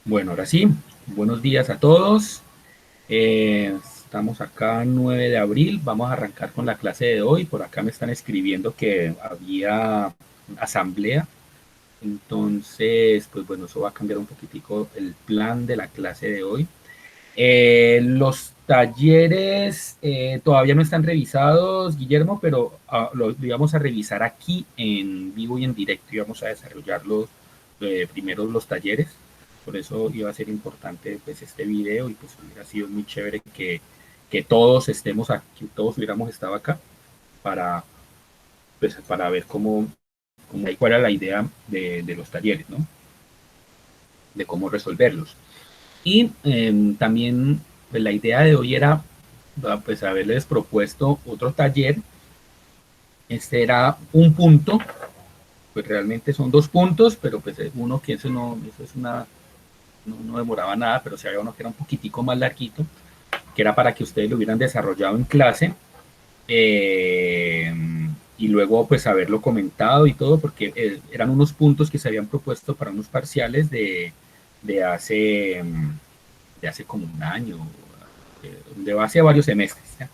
Bueno, ahora sí, buenos días a todos. Estamos acá 9 de abril, vamos a arrancar con la clase de hoy. Por acá me están escribiendo que había asamblea, entonces, pues bueno, eso va a cambiar un poquitico el plan de la clase de hoy. Los talleres todavía no están revisados, Guillermo, pero los íbamos a revisar aquí en vivo y en directo y vamos a desarrollar primero los talleres. Por eso iba a ser importante pues, este video y pues hubiera sido muy chévere que todos estemos aquí, todos hubiéramos estado acá para, pues, para ver cuál era la idea de los talleres, ¿no? De cómo resolverlos. Y también pues, la idea de hoy era pues haberles propuesto otro taller. Este era un punto, pues realmente son dos puntos, pero pues uno que eso es no demoraba nada, pero si había uno que era un poquitico más larguito, que era para que ustedes lo hubieran desarrollado en clase eh, y luego pues haberlo comentado y todo, porque eran unos puntos que se habían propuesto para unos parciales de hace de hace como un año, de hace varios semestres. ¿Ya?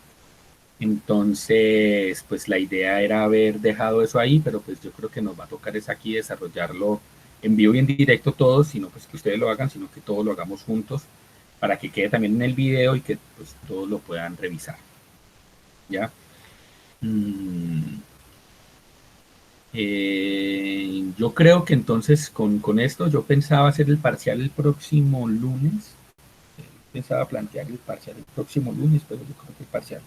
Entonces, pues la idea era haber dejado eso ahí, pero pues yo creo que nos va a tocar es aquí desarrollarlo en vivo y en directo todos, sino pues que ustedes lo hagan, sino que todos lo hagamos juntos para que quede también en el video y que pues todos lo puedan revisar. ¿Ya? Mm, yo creo que entonces con esto yo pensaba hacer el parcial el próximo lunes, pensaba plantear el parcial el próximo lunes, pero yo creo que el parcial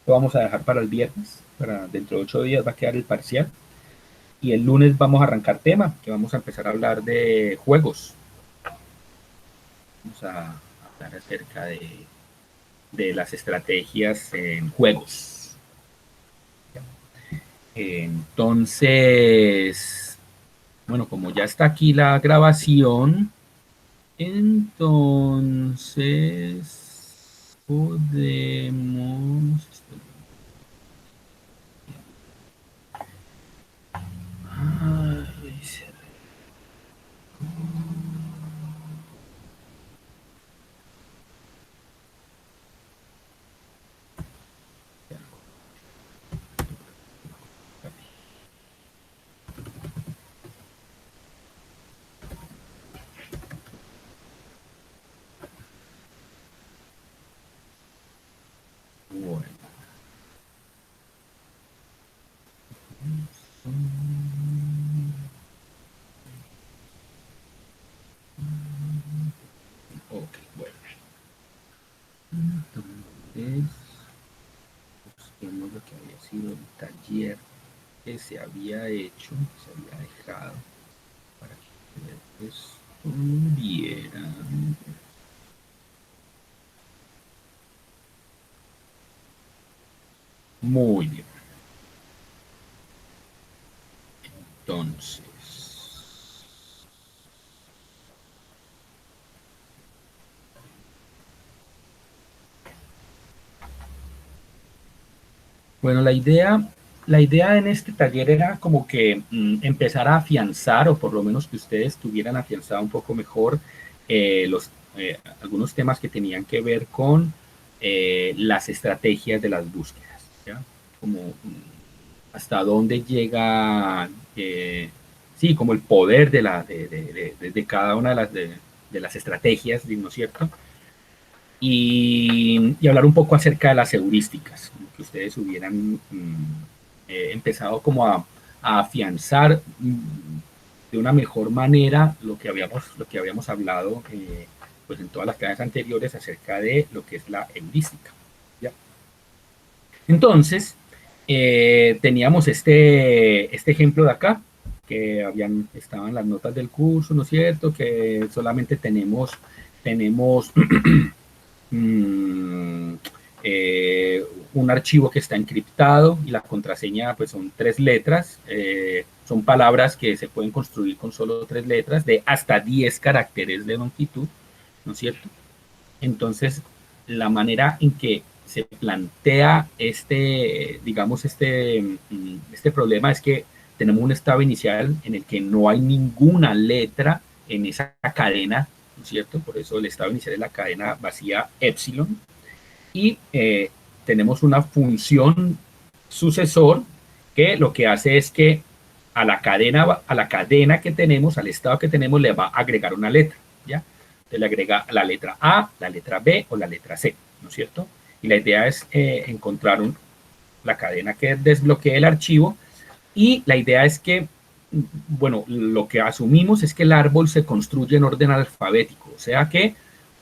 lo vamos a dejar para el viernes, para dentro de 8 días va a quedar el parcial. Y el lunes vamos a arrancar tema, que vamos a empezar a hablar de juegos. Vamos a hablar acerca de las estrategias en juegos. Entonces, bueno, como ya está aquí la grabación, entonces podemos... Bueno. Ok, bueno. Entonces, busquemos lo que había sido el taller que se había hecho, que se había dejado para que ustedes vieran. Muy bien. Entonces, bueno, la idea en este taller era como que empezar a afianzar, o por lo menos que ustedes tuvieran afianzado un poco mejor algunos temas que tenían que ver con las estrategias de las búsquedas, ¿ya? Como hasta dónde llega, sí, como el poder de cada una de las estrategias, ¿no es cierto? Y hablar un poco acerca de las heurísticas, que ustedes hubieran empezado como a afianzar de una mejor manera lo que habíamos hablado pues en todas las clases anteriores acerca de lo que es la heurística. ¿Ya? Entonces, teníamos este ejemplo de acá, que estaban las notas del curso, ¿no es cierto? Que solamente tenemos mm, un archivo que está encriptado y la contraseña pues son 3 letras, son palabras que se pueden construir con solo 3 letras de hasta 10 caracteres de longitud, ¿no es cierto? Entonces, la manera en que se plantea digamos, este problema es que tenemos un estado inicial en el que no hay ninguna letra en esa cadena, ¿no es cierto? Por eso el estado inicial es la cadena vacía epsilon. Y tenemos una función sucesor que lo que hace es que a la cadena que tenemos, al estado que tenemos, le va a agregar una letra, ¿ya? Entonces le agrega la letra A, la letra B o la letra C, ¿no es cierto? Y la idea es encontrar la cadena que desbloquee el archivo, y la idea es que, bueno, lo que asumimos es que el árbol se construye en orden alfabético, o sea que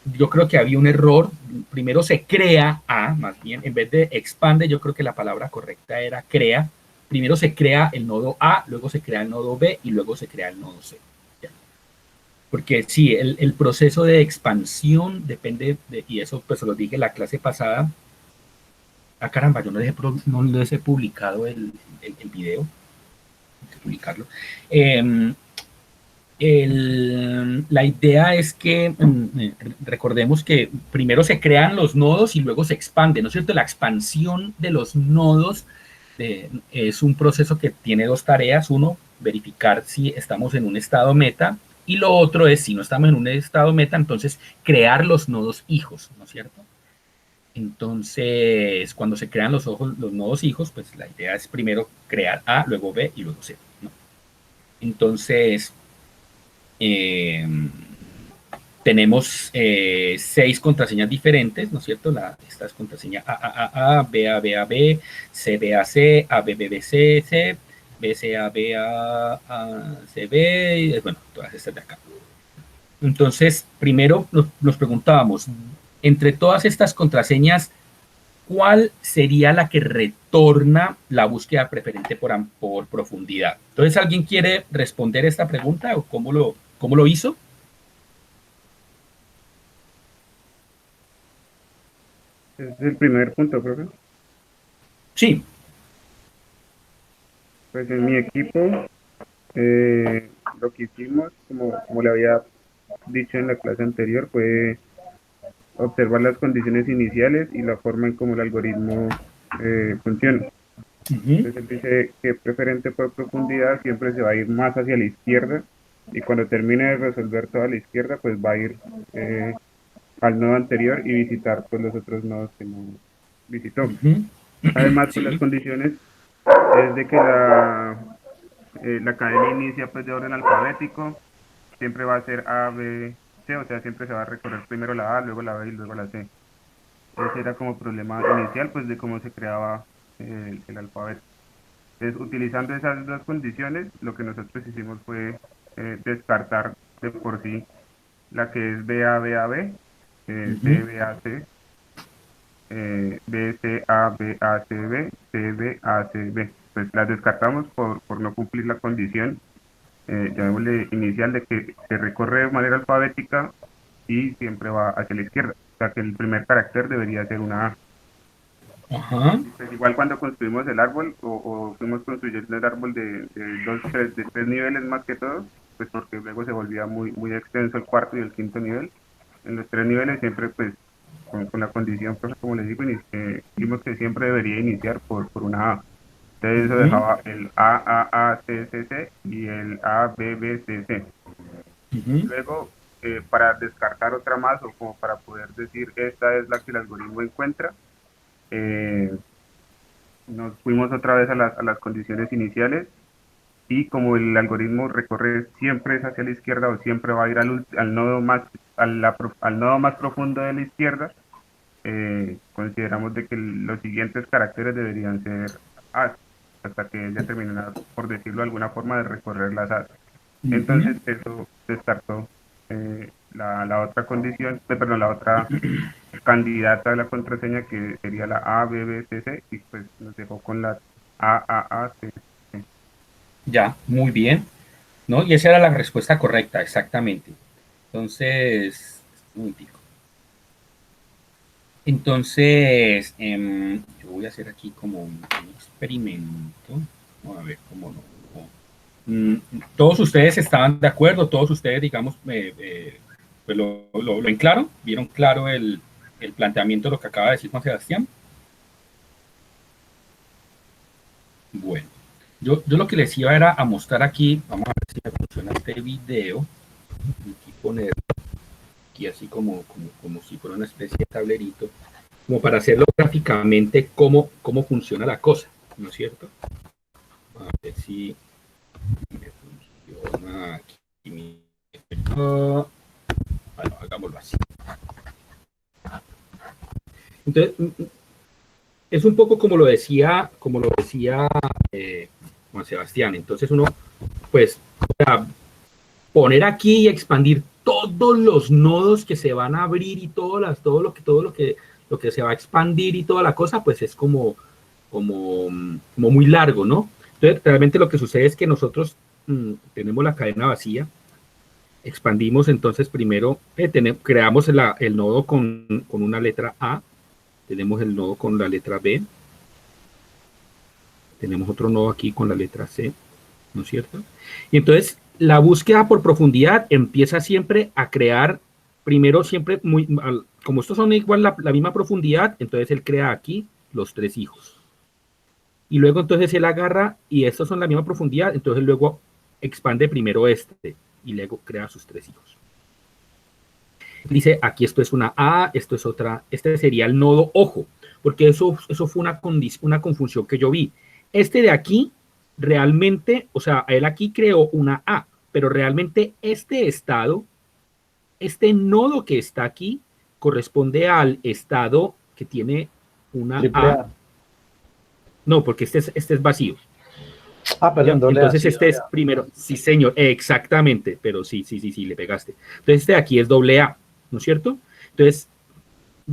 yo creo que había un error. Primero se crea A, más bien, en vez de expande, yo creo que la palabra correcta era crea. Primero se crea el nodo A, luego se crea el nodo B y luego se crea el nodo C. ¿Ya? Porque sí, el proceso de expansión depende, y eso pues se lo dije en la clase pasada. Ah, caramba, yo no les he publicado el video, hay que publicarlo. Eh, la idea es que recordemos que primero se crean los nodos y luego se expanden, ¿no es cierto? La expansión de los nodos es un proceso que tiene dos tareas. Uno, verificar si estamos en un estado meta, y lo otro es, si no estamos en un estado meta, entonces crear los nodos hijos, ¿no es cierto? Entonces, cuando se crean los nodos hijos, pues la idea es primero crear A, luego B y luego C, ¿no? Entonces, eh, tenemos 6 contraseñas diferentes, ¿no es cierto? Esta es contraseña AAA, BABAB, CBAC, ABBC, BCABACB, bueno, todas estas de acá. Entonces, primero nos preguntábamos, entre todas estas contraseñas, ¿cuál sería la que retorna la búsqueda preferente por profundidad? Entonces, ¿alguien quiere responder esta pregunta o cómo lo hizo? Ese es el primer punto, profe. Sí. Pues en mi equipo, lo que hicimos, como le había dicho en la clase anterior, fue observar las condiciones iniciales y la forma en cómo el algoritmo funciona. Uh-huh. Entonces él dice que preferente por profundidad siempre se va a ir más hacia la izquierda, y cuando termine de resolver toda la izquierda, pues va a ir al nodo anterior y visitar pues los otros nodos que no visitó. Uh-huh. Además, pues las Sí. condiciones es de que la cadena inicia pues de orden alfabético, siempre va a ser A, B, C, o sea, siempre se va a recorrer primero la A, luego la B y luego la C. Ese era como problema inicial pues de cómo se creaba el alfabeto. Entonces, utilizando esas dos condiciones, lo que nosotros hicimos fue descartar de por sí la que es BABAB, Uh-huh. CBAC, BCABACB, CBACB. Pues las descartamos por no cumplir la condición, llamémosle inicial, de que se recorre de manera alfabética y siempre va hacia la izquierda. O sea que el primer carácter debería ser una A. Ajá. Y pues igual cuando construimos el árbol o fuimos construyendo el árbol de tres niveles más que todo, pues porque luego se volvía muy extenso el cuarto y el quinto nivel. En los tres niveles siempre pues con la condición, pues, como les digo, dijimos que siempre debería iniciar por una A. Entonces eso Uh-huh. dejaba el AAACCC y el ABBCC. Uh-huh. Luego, para descartar otra más o como para poder decir esta es la que el algoritmo encuentra, eh, nos fuimos otra vez a las condiciones iniciales, y como el algoritmo recorre siempre es hacia la izquierda o siempre va a ir al nodo al nodo más profundo de la izquierda, consideramos de que los siguientes caracteres deberían ser A, hasta que ella terminara, por decirlo de alguna forma, de recorrer las A. Uh-huh. Entonces eso descartó la otra condición, perdón, la otra candidata a la contraseña, que sería la ABBCC, y pues nos dejó con la AAAC. Ya, muy bien, ¿no? Y esa era la respuesta correcta, exactamente. Entonces, un momentico. Entonces, yo voy a hacer aquí como un experimento. Vamos a ver cómo no. Todos ustedes estaban de acuerdo, todos ustedes, digamos, pues lo ven claro, vieron claro el planteamiento de lo que acaba de decir Juan Sebastián. Bueno. Yo lo que les iba era a mostrar aquí, vamos a ver si me funciona este video, y poner aquí así como si fuera una especie de tablerito, como para hacerlo gráficamente cómo funciona la cosa, ¿no es cierto? A ver si me funciona aquí. Bueno, hagámoslo así. Entonces, es un poco como lo decía Juan Sebastián. Entonces uno, pues, para poner aquí y expandir todos los nodos que se van a abrir y todo lo que se va a expandir y toda la cosa, pues es como muy largo, ¿no? Entonces, realmente lo que sucede es que nosotros tenemos la cadena vacía, expandimos entonces primero, creamos el nodo con una letra A, tenemos el nodo con la letra B, tenemos otro nodo aquí con la letra C, ¿no es cierto? Y entonces la búsqueda por profundidad empieza siempre a crear, primero siempre, como estos son igual la misma profundidad, entonces él crea aquí los tres hijos. Y luego entonces él agarra, y estos son la misma profundidad, entonces luego expande primero este, y luego crea sus tres hijos. Dice, aquí esto es una A, esto es otra, este sería el nodo ojo, porque eso fue una confusión que yo vi. Este de aquí, realmente, o sea, él aquí creó una A, pero realmente este estado, este nodo que está aquí, corresponde al estado que tiene una Triple A. A. No, porque este es vacío. Ah, perdón, ¿Ya? doble A, Entonces sí. este es primero, sí señor, exactamente, pero sí, le pegaste. Entonces este de aquí es doble A, ¿no es cierto? Entonces,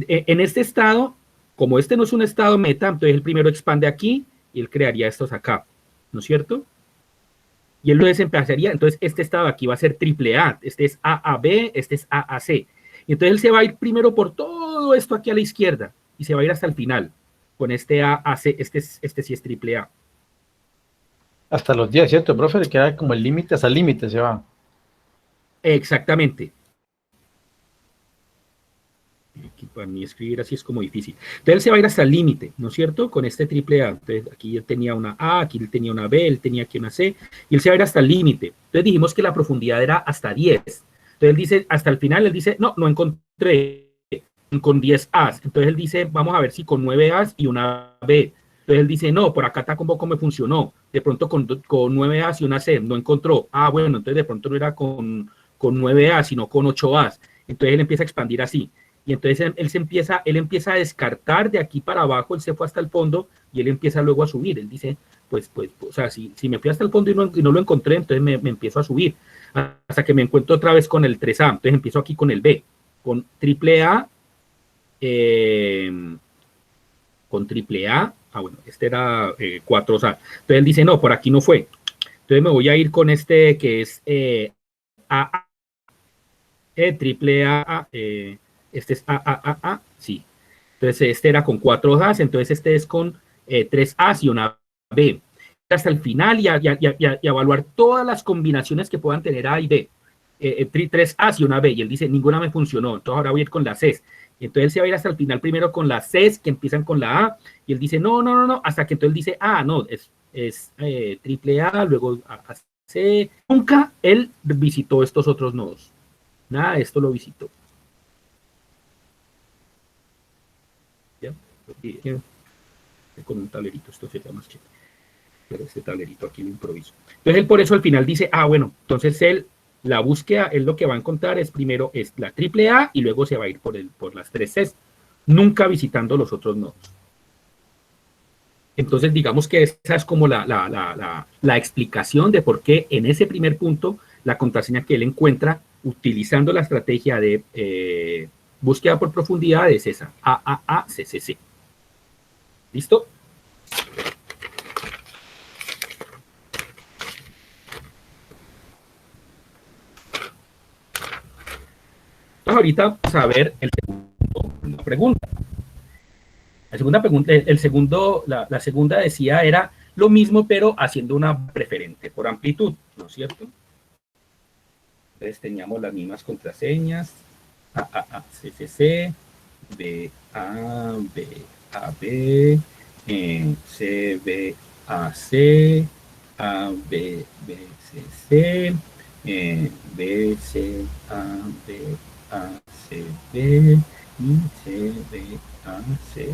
en este estado, como este no es un estado meta, entonces el primero expande aquí y él crearía estos acá, ¿no es cierto? Y él lo desemplazaría, entonces este estado aquí va a ser triple A, este es A a B, este es A a C. Y entonces él se va a ir primero por todo esto aquí a la izquierda y se va a ir hasta el final con este A a C, este sí es triple A. Hasta los 10, ¿cierto, profe? Le queda como el límite, hasta el límite se va. Exactamente. Aquí para mí escribir así es como difícil. Entonces él se va a ir hasta el límite, ¿no es cierto? Con este triple A. Entonces aquí él tenía una A, aquí él tenía una B, él tenía aquí una C, y él se va a ir hasta el límite. Entonces dijimos que la profundidad era hasta 10. Entonces él dice, hasta el final, él dice, no encontré con 10 As. Entonces él dice, vamos a ver si con 9 As y una B. Entonces él dice, no, por acá tampoco me funcionó. De pronto con 9 As y una C, no encontró. Ah, bueno, entonces de pronto no era con 9 As, sino con 8 As. Entonces él empieza a expandir así. Y entonces él empieza a descartar de aquí para abajo, él se fue hasta el fondo y él empieza luego a subir. Él dice, pues o sea, si me fui hasta el fondo y no lo encontré, entonces me empiezo a subir hasta que me encuentro otra vez con el 3A. Entonces empiezo aquí con el B, con triple A, con triple A. Ah, bueno, este era 4A. Entonces él dice, no, por aquí no fue. Entonces me voy a ir con este que es AA, triple A, este es A, sí. Entonces este era con 4 As, entonces este es con 3 As y una B. Hasta el final y evaluar todas las combinaciones que puedan tener A y B. 3 As y una B. Y él dice, ninguna me funcionó, entonces ahora voy a ir con las Cs. Entonces él se va a ir hasta el final primero con las Cs que empiezan con la A. Y él dice, no, hasta que entonces él dice, no, es triple A, luego A, C. Nunca él visitó estos otros nodos. Nada de esto lo visitó. ¿Ya? Con un tablerito, esto sería más chévere. Pero este tablerito aquí lo improviso. Entonces él por eso al final dice, bueno, entonces la búsqueda, él lo que va a encontrar es primero es la triple A y luego se va a ir por las tres Cs, nunca visitando los otros nodos. Entonces digamos que esa es como la explicación de por qué en ese primer punto la contraseña que él encuentra utilizando la estrategia de búsqueda por profundidad es esa, AAACCC. ¿Listo? Ahorita vamos a ver la pregunta. La segunda pregunta, la segunda decía era lo mismo, pero haciendo una preferente por amplitud, ¿no es cierto? Entonces teníamos las mismas contraseñas, AAACCC, BABAB, CBAC, A, B, B, C, C, B, C, A, C, B, y C, B, A, C.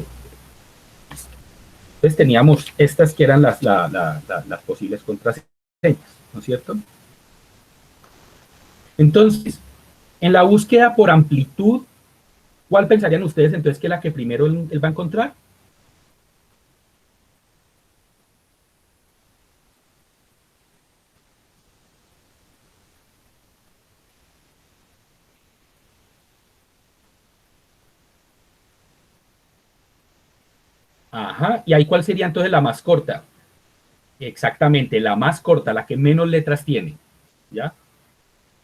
Entonces teníamos estas que eran las posibles contraseñas, ¿no es cierto? Entonces, en la búsqueda por amplitud, ¿cuál pensarían ustedes entonces que es la que primero él va a encontrar? Ajá, ¿y ahí cuál sería entonces la más corta? Exactamente, la más corta, la que menos letras tiene, ¿ya?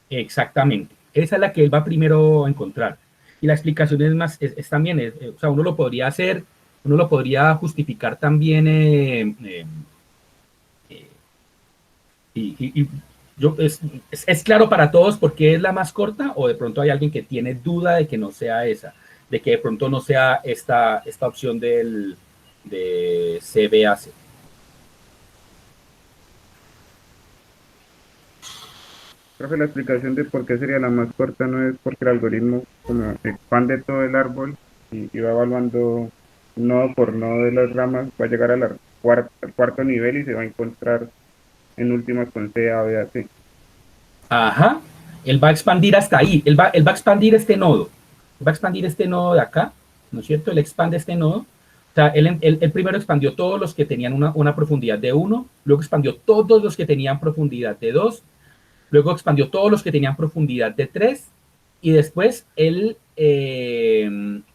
Exactamente, esa es la que él va primero a encontrar. Y la explicación es más, es también, o sea, uno lo podría hacer, uno lo podría justificar también, eh, y yo, es claro para todos por qué es la más corta, o de pronto hay alguien que tiene duda de que no sea esa, de que de pronto no sea esta opción de CBAC. Profe, la explicación de por qué sería la más corta no es porque el algoritmo como expande todo el árbol y va evaluando nodo por nodo de las ramas, va a llegar a al cuarto nivel y se va a encontrar en últimas con C, A, B, A, C. Ajá, él va a expandir hasta ahí, él va a expandir este nodo, va a expandir este nodo de acá, ¿no es cierto? Él expande este nodo, o sea, él primero expandió todos los que tenían una profundidad de 1, luego expandió todos los que tenían profundidad de 2, luego expandió todos los que tenían profundidad de 3, y después él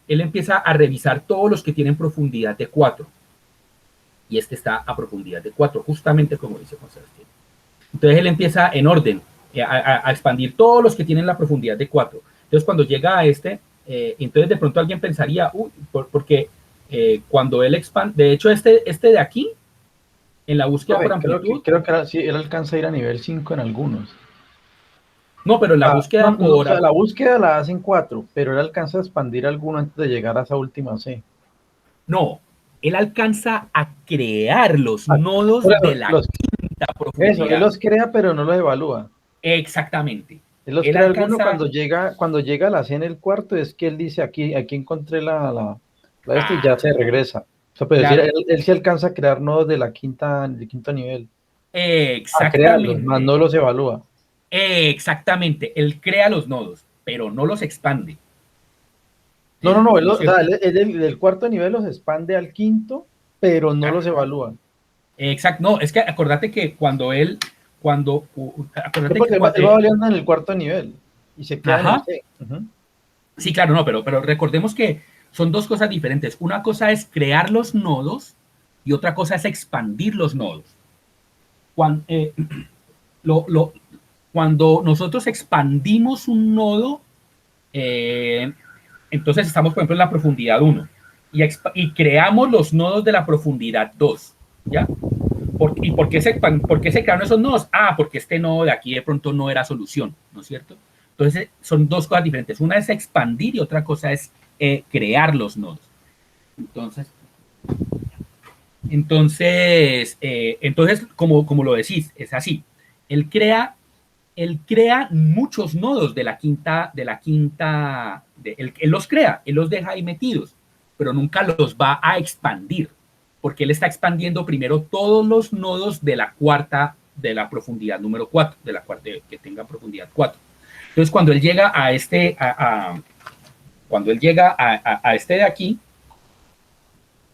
empieza a revisar todos los que tienen profundidad de 4, y este está a profundidad de 4, justamente como dice Juan Sebastián. Entonces él empieza en orden a expandir todos los que tienen la profundidad de 4. Entonces cuando llega a entonces de pronto alguien pensaría, porque cuando él expande, de hecho este de aquí, en la búsqueda por amplitud, creo que sí, él alcanza a ir a nivel 5 en algunos. no, pero en la No, búsqueda no, o por, sea, la búsqueda la hacen 4, pero él alcanza a expandir alguno antes de llegar a esa última C. no, él alcanza a crear los Ah, nodos por de eso, la quinta eso, él profundidad. los crea, pero no los evalúa. Exactamente. Él los Él crea alguno alcanza cuando llega a la C en el cuarto, es que él dice aquí encontré la y ya a, se regresa. O sea, puede decir, claro, él sí alcanza a crear nodos de del quinto nivel. A crearlos, más exactamente, no los evalúa. exactamente. Él crea los nodos, pero no los expande. No, no, ¿Sí? no, ¿No es o sea, cierto? del cuarto nivel los expande al quinto, pero no los Ajá. evalúa. Exacto. No, es que acordate que Sí, acordate que porque él va variando en el cuarto nivel y se queda en el ajá. C. Ujú. Sí, claro, no, pero recordemos que son dos cosas diferentes. Una cosa es crear los nodos y otra cosa es expandir los nodos. Cuando, lo, lo, cuando nosotros expandimos un nodo, eh, entonces estamos, por ejemplo, en la profundidad 1 y creamos los nodos de la profundidad 2, ¿ya? ¿Y por qué se crearon esos nodos? Ah, porque este nodo de aquí de pronto no era solución, ¿no es cierto? Entonces son dos cosas diferentes. Una es expandir y otra cosa es crear los nodos. Entonces, entonces como lo decís, es así. Él crea, él crea muchos nodos él los crea, él los deja ahí metidos, pero nunca los va a expandir, porque él está expandiendo primero todos los nodos de la cuarta, de la profundidad número 4, de la cuarta que tenga profundidad 4. Entonces, cuando él llega cuando él llega a este de aquí,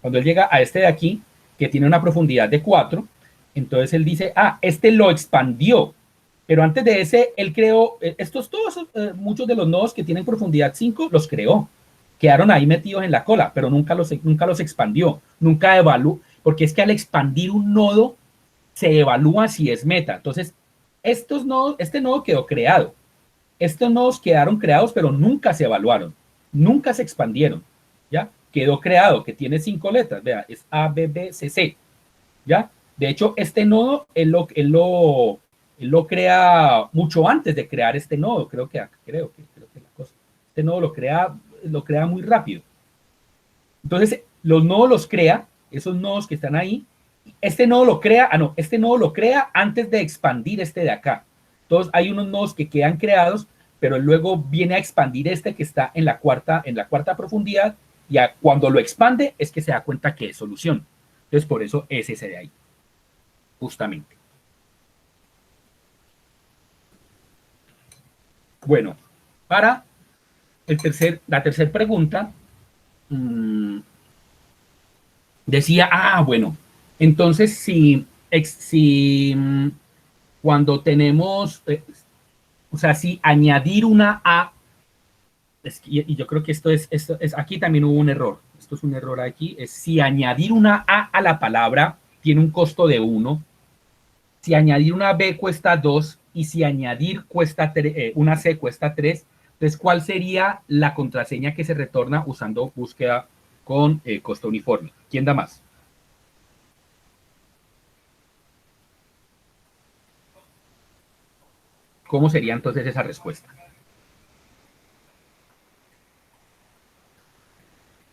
cuando él llega a este de aquí, que tiene una profundidad de 4, entonces él dice, este lo expandió, pero antes de ese, él creó, muchos de los nodos que tienen profundidad 5, los creó. Quedaron ahí metidos en la cola, pero nunca los expandió, nunca evaluó, porque es que al expandir un nodo, se evalúa si es meta. Entonces, este nodo quedó creado. Estos nodos quedaron creados, pero nunca se evaluaron, nunca se expandieron. ¿Ya? Quedó creado, que tiene 5 letras, vea, es A, B, B, C, C. ¿Ya? De hecho, este nodo, él lo crea mucho antes de crear este nodo, creo que la cosa. Este nodo lo crea muy rápido. Entonces, los nodos los crea, esos nodos que están ahí, este nodo lo crea, este nodo lo crea antes de expandir este de acá. Entonces hay unos nodos que quedan creados, pero luego viene a expandir este que está en la cuarta profundidad, y cuando lo expande es que se da cuenta que es solución. Entonces por eso es ese de ahí, justamente. Bueno, para la tercera pregunta, decía, bueno, entonces si cuando tenemos, o sea, si añadir una A, y yo creo que esto es, aquí también hubo un error, esto es un error aquí, es si añadir una A a la palabra tiene un costo de 1, si añadir una B cuesta 2, y si añadir una C cuesta 3, entonces, ¿cuál sería la contraseña que se retorna usando búsqueda con costo uniforme? ¿Quién da más? ¿Cómo sería entonces esa respuesta?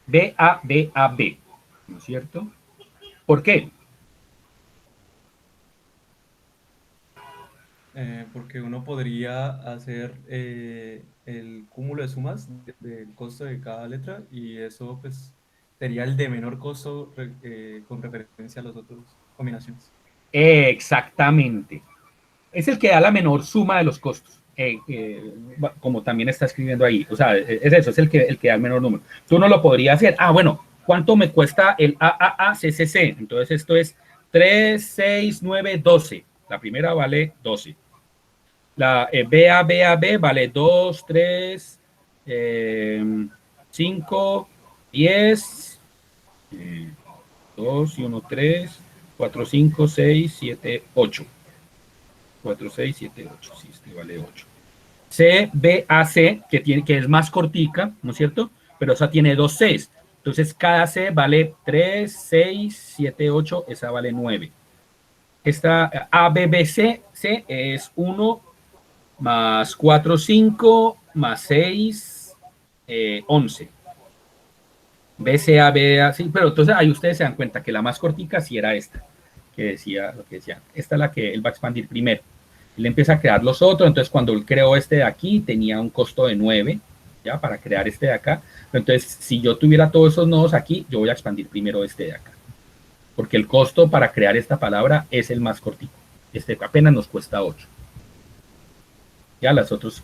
B, A, B, A, B, ¿no es cierto? ¿Por qué? Porque uno podría hacer el cúmulo de sumas del costo de cada letra y eso pues sería el de menor costo con referencia a las otras combinaciones. Exactamente. Es el que da la menor suma de los costos. Como también está escribiendo ahí. O sea, es eso, es el que da el menor número. Tú no lo podrías hacer. Bueno, ¿cuánto me cuesta el AAACCC? Entonces esto es 3, 6, 9, 12. La primera vale 12. La BABAB vale 2, 3, 5, 10, 2 y 1, 3, 4, 5, 6, 7, 8. 4, 6, 7, 8. Sí, este vale 8. CBAC, que es más cortica, ¿no es cierto? Pero esa tiene 2 Cs. Entonces, cada C vale 3, 6, 7, 8. Esa vale 9. Esta ABBC es 1 más 4, 5 más 6, 11. BCA, sí, pero entonces ahí ustedes se dan cuenta que la más cortica sí era esta, que decía lo que decía. Esta es la que él va a expandir primero. Él empieza a crear los otros, entonces cuando él creó este de aquí tenía un costo de 9, ya, para crear este de acá. Pero entonces, si yo tuviera todos esos nodos aquí, yo voy a expandir primero este de acá. Porque el costo para crear esta palabra es el más cortito. Este apenas nos cuesta 8. Ya las otros,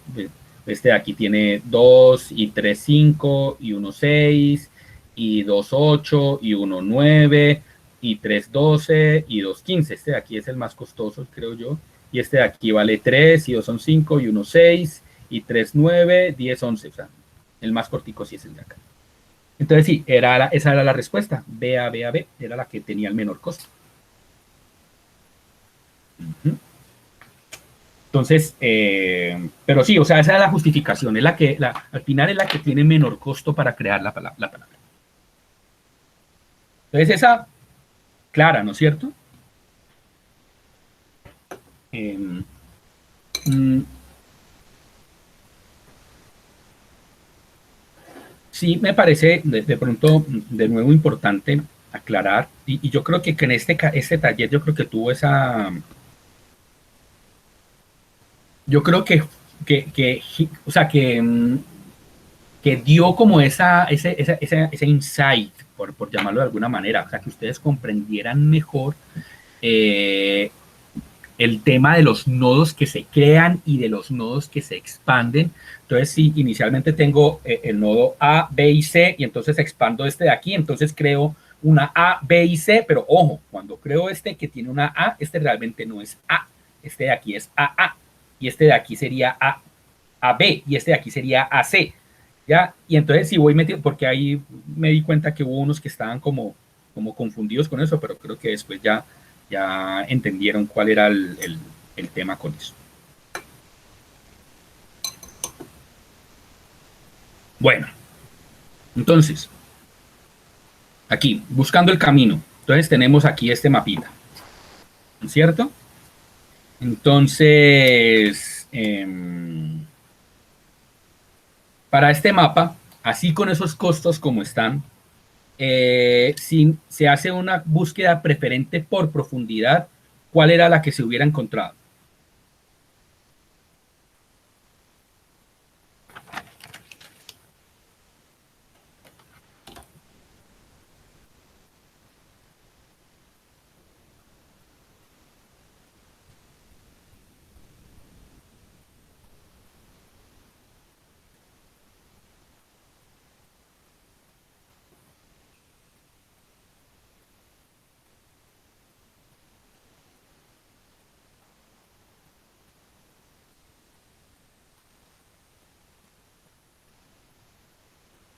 este de aquí tiene 2 y 3, 5 y 1, 6 y 2, 8 y 1, 9 y 3, 12 y 2, 15. Este de aquí es el más costoso, creo yo. Y este de aquí vale 3 y 2 son 5 y 1, 6 y 3, 9, 10, 11. O sea, el más cortico sí es el de acá. Entonces sí, esa era la respuesta. B, A, B, A, B era la que tenía el menor costo. Entonces, pero sí, o sea, esa es la justificación, es la que, al final es la que tiene menor costo para crear la palabra. Entonces, esa, clara, ¿no es cierto? Sí, me parece de pronto, de nuevo, importante aclarar, y yo creo que en este taller, yo creo que tuvo esa, yo creo o sea, que dio como ese insight, por llamarlo de alguna manera, o sea, que ustedes comprendieran mejor el tema de los nodos que se crean y de los nodos que se expanden. Entonces, si inicialmente tengo el nodo A, B y C, y entonces expando este de aquí, entonces creo una A, B y C, pero ojo, cuando creo este que tiene una A, este realmente no es A, este de aquí es AA, y este de aquí sería AB, y este de aquí sería AC, ¿ya? Y entonces si voy metiendo, porque ahí me di cuenta que hubo unos que estaban como confundidos con eso, pero creo que después ya entendieron cuál era el tema con eso. Bueno, entonces, aquí, buscando el camino. Entonces tenemos aquí este mapita, ¿cierto? Entonces, para este mapa, así con esos costos como están, si se hace una búsqueda preferente por profundidad, ¿cuál era la que se hubiera encontrado?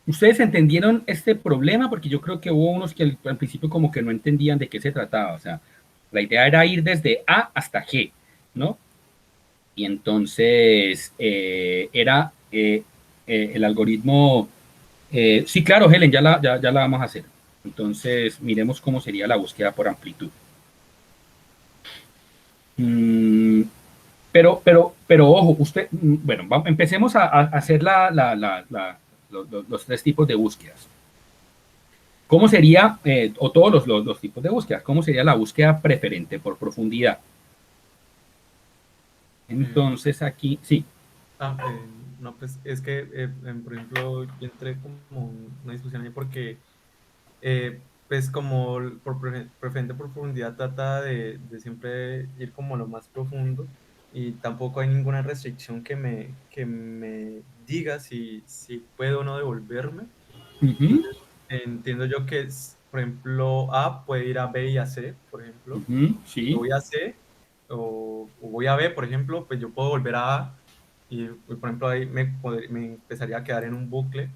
¿Ustedes entendieron este problema? Porque yo creo que hubo unos que al principio como que no entendían de qué se trataba. O sea, la idea era ir desde A hasta G, ¿no? Y entonces era el algoritmo. Sí, claro, Helen, ya la vamos a hacer. Entonces, miremos cómo sería la búsqueda por amplitud. Mm, pero ojo, usted, bueno, empecemos a hacer los tres tipos de búsquedas. ¿Cómo sería, o todos los tipos de búsquedas, cómo sería la búsqueda preferente por profundidad? Entonces aquí, sí. Ah, no, pues es que, por ejemplo, yo entré como en una discusión ahí porque, pues como preferente por profundidad trata de siempre ir como lo más profundo y tampoco hay ninguna restricción que me diga si puedo o no devolverme. Ujú, Entonces, entiendo yo que, por ejemplo, A puede ir a B y a C, por ejemplo. ujú, Si yo sí. voy a C o voy a B, por ejemplo, pues yo puedo volver a A y, por ejemplo, ahí me empezaría a quedar en un bucle,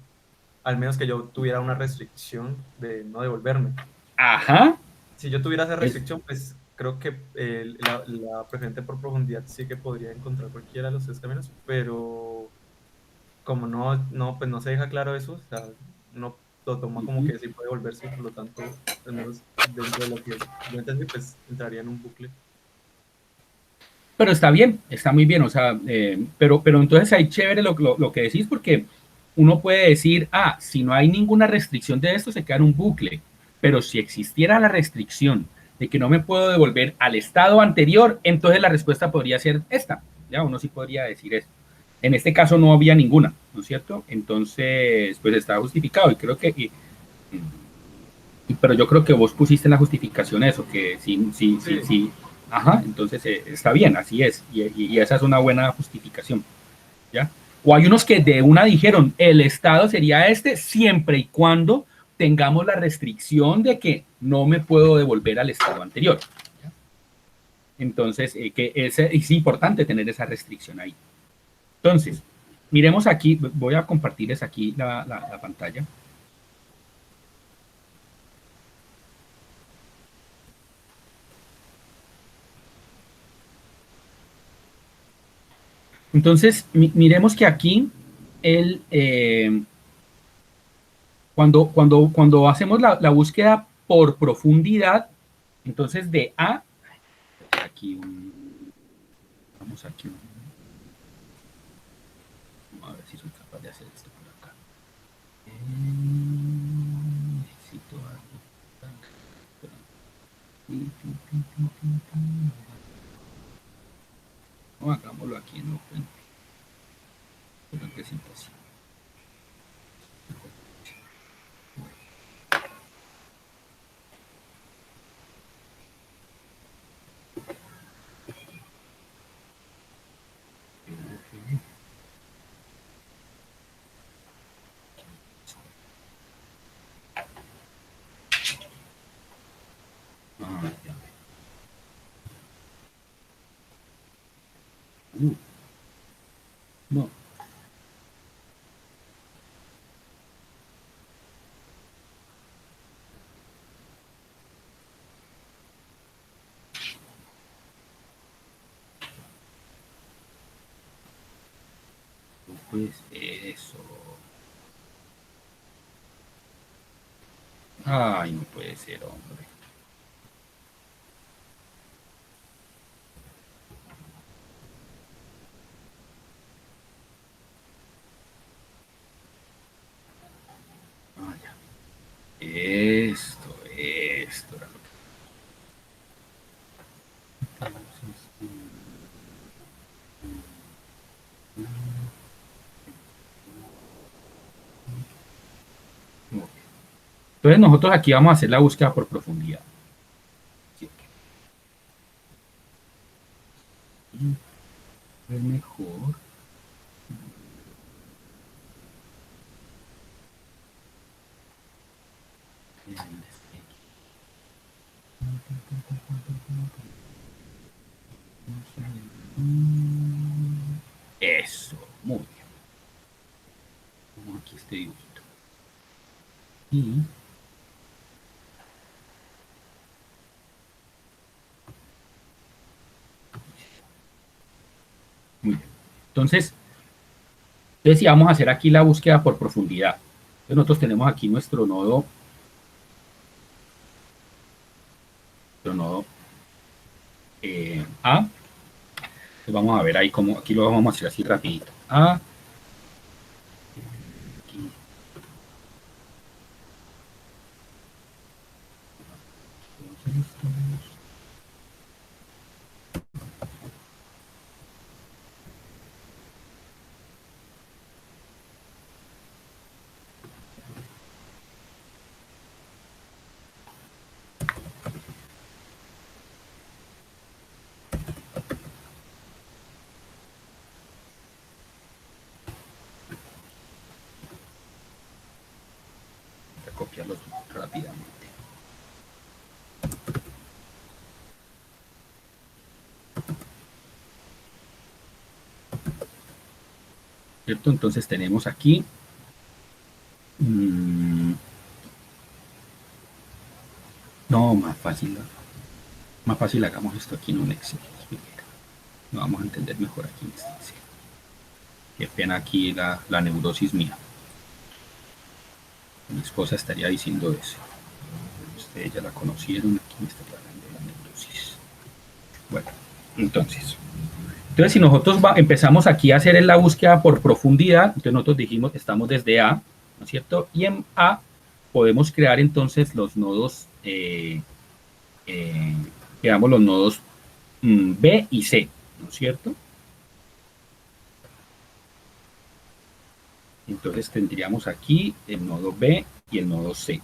al menos que yo tuviera una restricción de no devolverme. Ajá. Si yo tuviera esa Es, restricción, pues creo que la preferente por profundidad sí que podría encontrar cualquiera de los tres caminos, pero como pues no se deja claro eso, o sea, no lo toma como ujú. que sí puede volverse y por lo tanto, al menos dentro de lo que yo entendí, pues entraría en un bucle. Pero está bien, está muy bien, o sea, pero entonces hay chévere lo que decís porque uno puede decir, ah, si no hay ninguna restricción de esto, se queda en un bucle, pero si existiera la restricción de que no me puedo devolver al estado anterior, entonces la respuesta podría ser esta, ya uno sí podría decir eso. En este caso no había ninguna, ¿no es cierto? Entonces, pues está justificado y creo que, pero yo creo que vos pusiste en la justificación eso, que Sí, sí, ajá, entonces está bien, así es, y esa es una buena justificación, ¿ya? O hay unos que de una dijeron, el Estado sería este siempre y cuando tengamos la restricción de que no me puedo devolver al Estado anterior. ¿Ya? Entonces, es importante tener esa restricción ahí. Entonces, miremos aquí, voy a compartirles aquí la pantalla. Entonces, miremos que aquí el, cuando hacemos la búsqueda por profundidad, entonces de A, aquí vamos aquí, vamos a ver si soy capaz de hacer esto por acá. Necesito algo. No, hagámoslo aquí en Open presentación. Ah, ya. No, pues eso. Ay, no puede ser, hombre. Ah, ya. Entonces nosotros aquí vamos a hacer la búsqueda por profundidad. Es mejor. Eso, muy bien. Vamos aquí este dibujito. Y muy bien. Entonces si vamos a hacer aquí la búsqueda por profundidad. Entonces nosotros tenemos aquí nuestro nodo A. Entonces vamos a ver ahí cómo, aquí lo vamos a hacer así rapidito. A. Aquí. Voy a copiarlos rápidamente. ¿Cierto? Entonces tenemos aquí no, más fácil hagamos esto aquí en un Excel. Lo vamos a entender mejor aquí en este Excel. Qué pena aquí la neurosis mía. Mi esposa estaría diciendo eso. Ustedes ya la conocieron, aquí me está hablando de la neurosis. Bueno, entonces si nosotros empezamos aquí a hacer la búsqueda por profundidad, entonces nosotros dijimos que estamos desde A, ¿no es cierto? Y en A podemos crear entonces los nodos, creamos los nodos B y C, ¿no es cierto? Entonces tendríamos aquí el nodo B y el nodo C.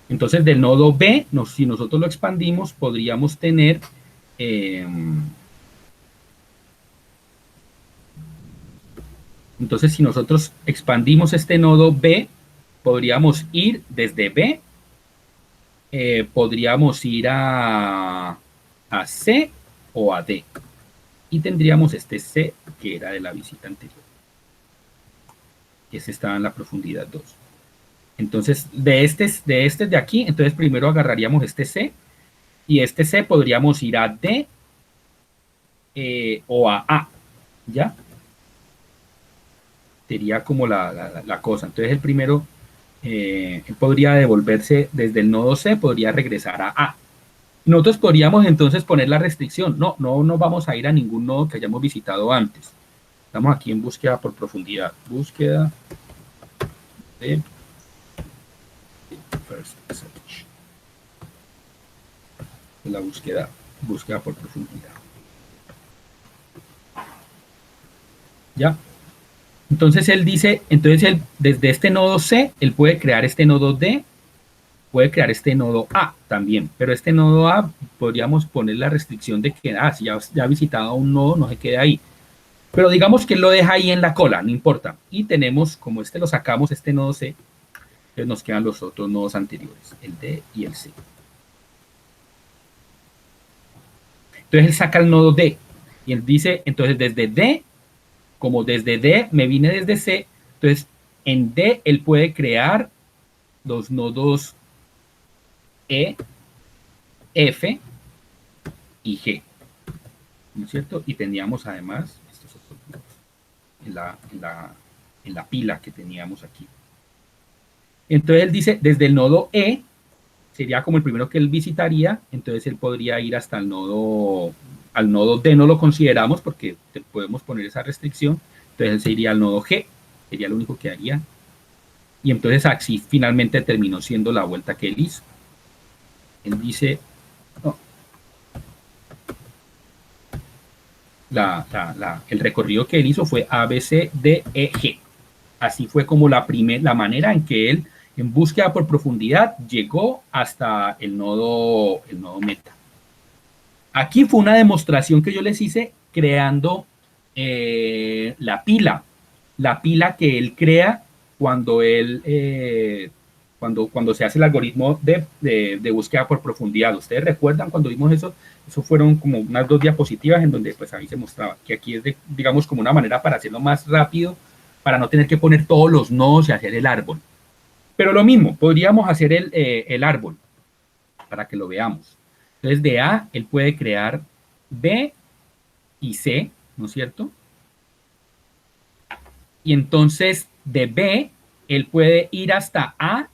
Entonces del nodo B, si nosotros lo expandimos, podríamos tener entonces si nosotros expandimos este nodo B, podríamos ir desde B, podríamos ir a C o a D. Y tendríamos este C que era de la visita anterior. Ese estaba en la profundidad 2. Entonces, de este de aquí, entonces primero agarraríamos este C, y este C podríamos ir a D o a A, ¿ya? Sería como la cosa. Entonces el primero podría devolverse desde el nodo C, podría regresar a A. Nosotros podríamos entonces poner la restricción. No vamos a ir a ningún nodo que hayamos visitado antes. Estamos aquí en búsqueda por profundidad. Búsqueda de first search. La búsqueda por profundidad. ¿Ya? Entonces él dice, desde este nodo C, él puede crear este nodo D, puede crear este nodo A también, pero este nodo A podríamos poner la restricción de que, si ya ha visitado un nodo, no se quede ahí. Pero digamos que él lo deja ahí en la cola, no importa. Y tenemos, como lo sacamos, este nodo C, entonces nos quedan los otros nodos anteriores, el D y el C. Entonces él saca el nodo D, y él dice, entonces desde D, como desde D me vine desde C, entonces en D él puede crear los nodos E, F y G, ¿no es cierto? Y teníamos además estos otros nodos en la pila que teníamos aquí. Entonces él dice, desde el nodo E, sería como el primero que él visitaría, entonces él podría ir hasta el nodo, al nodo D no lo consideramos porque podemos poner esa restricción, entonces él se iría al nodo G, sería lo único que haría, y entonces así finalmente terminó siendo la vuelta que él hizo. Él dice, el recorrido que él hizo fue A, B, C, D, E, G. Así fue como la manera en que él En búsqueda por profundidad llegó hasta el nodo meta. Aquí fue una demostración que yo les hice creando la pila que él crea cuando cuando se hace el algoritmo de búsqueda por profundidad. ¿Ustedes recuerdan cuando vimos eso? Eso fueron como unas 2 diapositivas en donde pues ahí se mostraba que aquí es digamos como una manera para hacerlo más rápido, para no tener que poner todos los nodos y hacer el árbol. Pero lo mismo, podríamos hacer el árbol para que lo veamos. Entonces de A él puede crear B y C, ¿no es cierto? Y entonces de B él puede ir hasta A,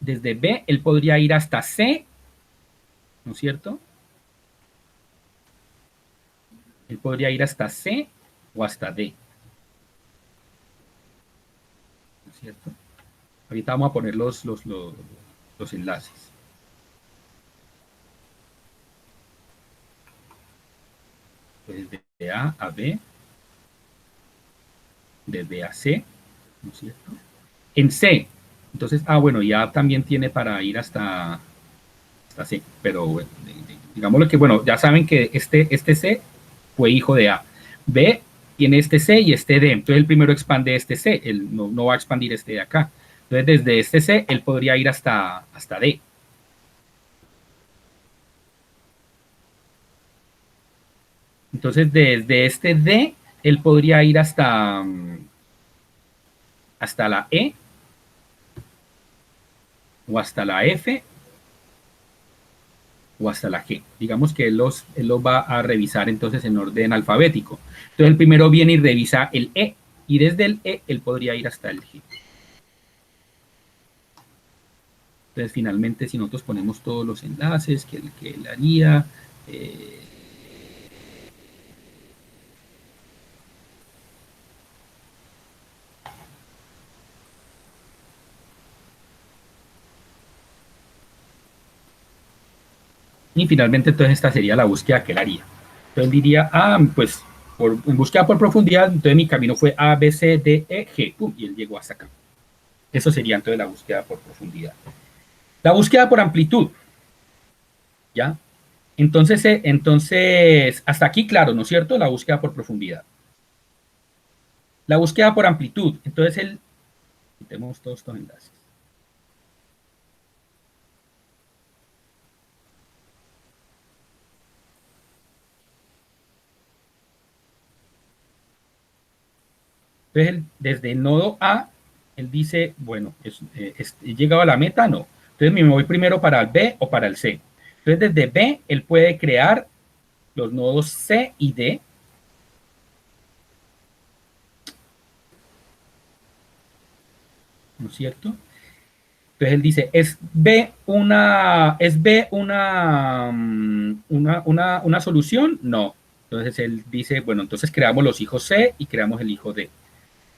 desde B él podría ir hasta C, ¿no es cierto? Él podría ir hasta C o hasta D, ¿no es cierto? Ahorita vamos a poner los enlaces. Desde A a B, de B a C, ¿no es cierto? En C, entonces, bueno, ya también tiene para ir hasta C, pero bueno, digámoslo que, bueno, ya saben que este C fue hijo de A. B tiene este C y este D, entonces el primero expande este C, él no va a expandir este de acá. Entonces, desde este C, él podría ir hasta D. Entonces, desde este D, él podría ir hasta la E, o hasta la F, o hasta la G. Digamos que él los va a revisar entonces en orden alfabético. Entonces, el primero viene y revisa el E, y desde el E, él podría ir hasta el G. Entonces, finalmente, si nosotros ponemos todos los enlaces que él haría, y finalmente, entonces, esta sería la búsqueda que él haría. Entonces, él diría, pues, en búsqueda por profundidad, entonces mi camino fue A, B, C, D, E, G, pum, y él llegó hasta acá. Eso sería entonces la búsqueda por profundidad. La búsqueda por amplitud, ¿ya? Entonces, hasta aquí, claro, ¿no es cierto? La búsqueda por profundidad. La búsqueda por amplitud, entonces quitemos todos estos enlaces. Entonces, desde el nodo A, él dice, bueno, ¿he llegado a la meta? No. Entonces, me voy primero para el B o para el C. Entonces, desde B, él puede crear los nodos C y D. ¿No es cierto? Entonces, él dice, ¿es B una solución? No. Entonces, él dice, bueno, entonces creamos los hijos C y creamos el hijo D.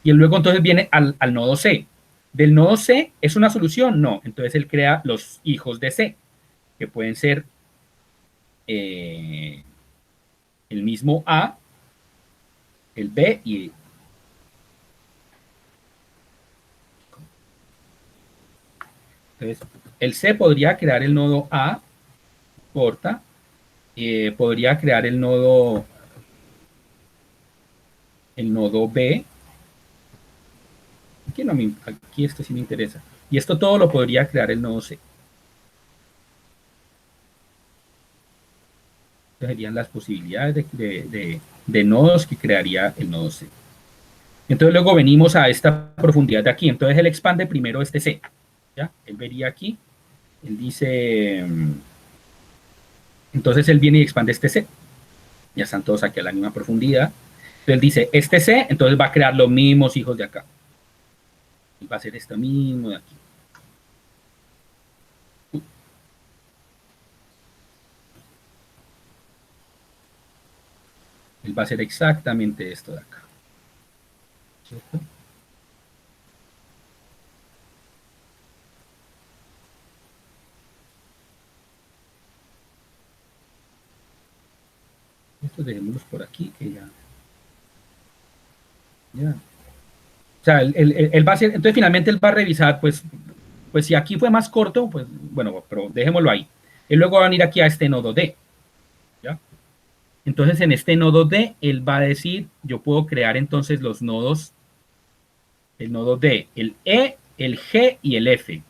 Y él luego entonces viene al nodo C. ¿Del nodo C es una solución? No. Entonces él crea los hijos de C, que pueden ser el mismo A, el B y el. Entonces, el C podría crear el nodo A, corta, podría crear el nodo B. Aquí esto sí me interesa. Y esto todo lo podría crear el nodo C. Estas serían las posibilidades de nodos que crearía el nodo C. Entonces luego venimos a esta profundidad de aquí. Entonces él expande primero este C. ¿Ya? Él vería aquí. Él dice... Entonces él viene y expande este C. Ya están todos aquí a la misma profundidad. Entonces él dice, este C, entonces va a crear los mismos hijos de acá. Y va a ser esto mismo de aquí. Él va a hacer exactamente esto de acá. ¿Cierto? Estos dejémoslos por aquí, que ya. Ya. O sea, él va a hacer, entonces finalmente él va a revisar, pues, pues si aquí fue más corto, pues bueno, pero dejémoslo ahí. Él luego va a venir aquí a este nodo D, ¿ya? Entonces en este nodo D, él va a decir, yo puedo crear entonces los nodos, el nodo D, el E, el G y el F.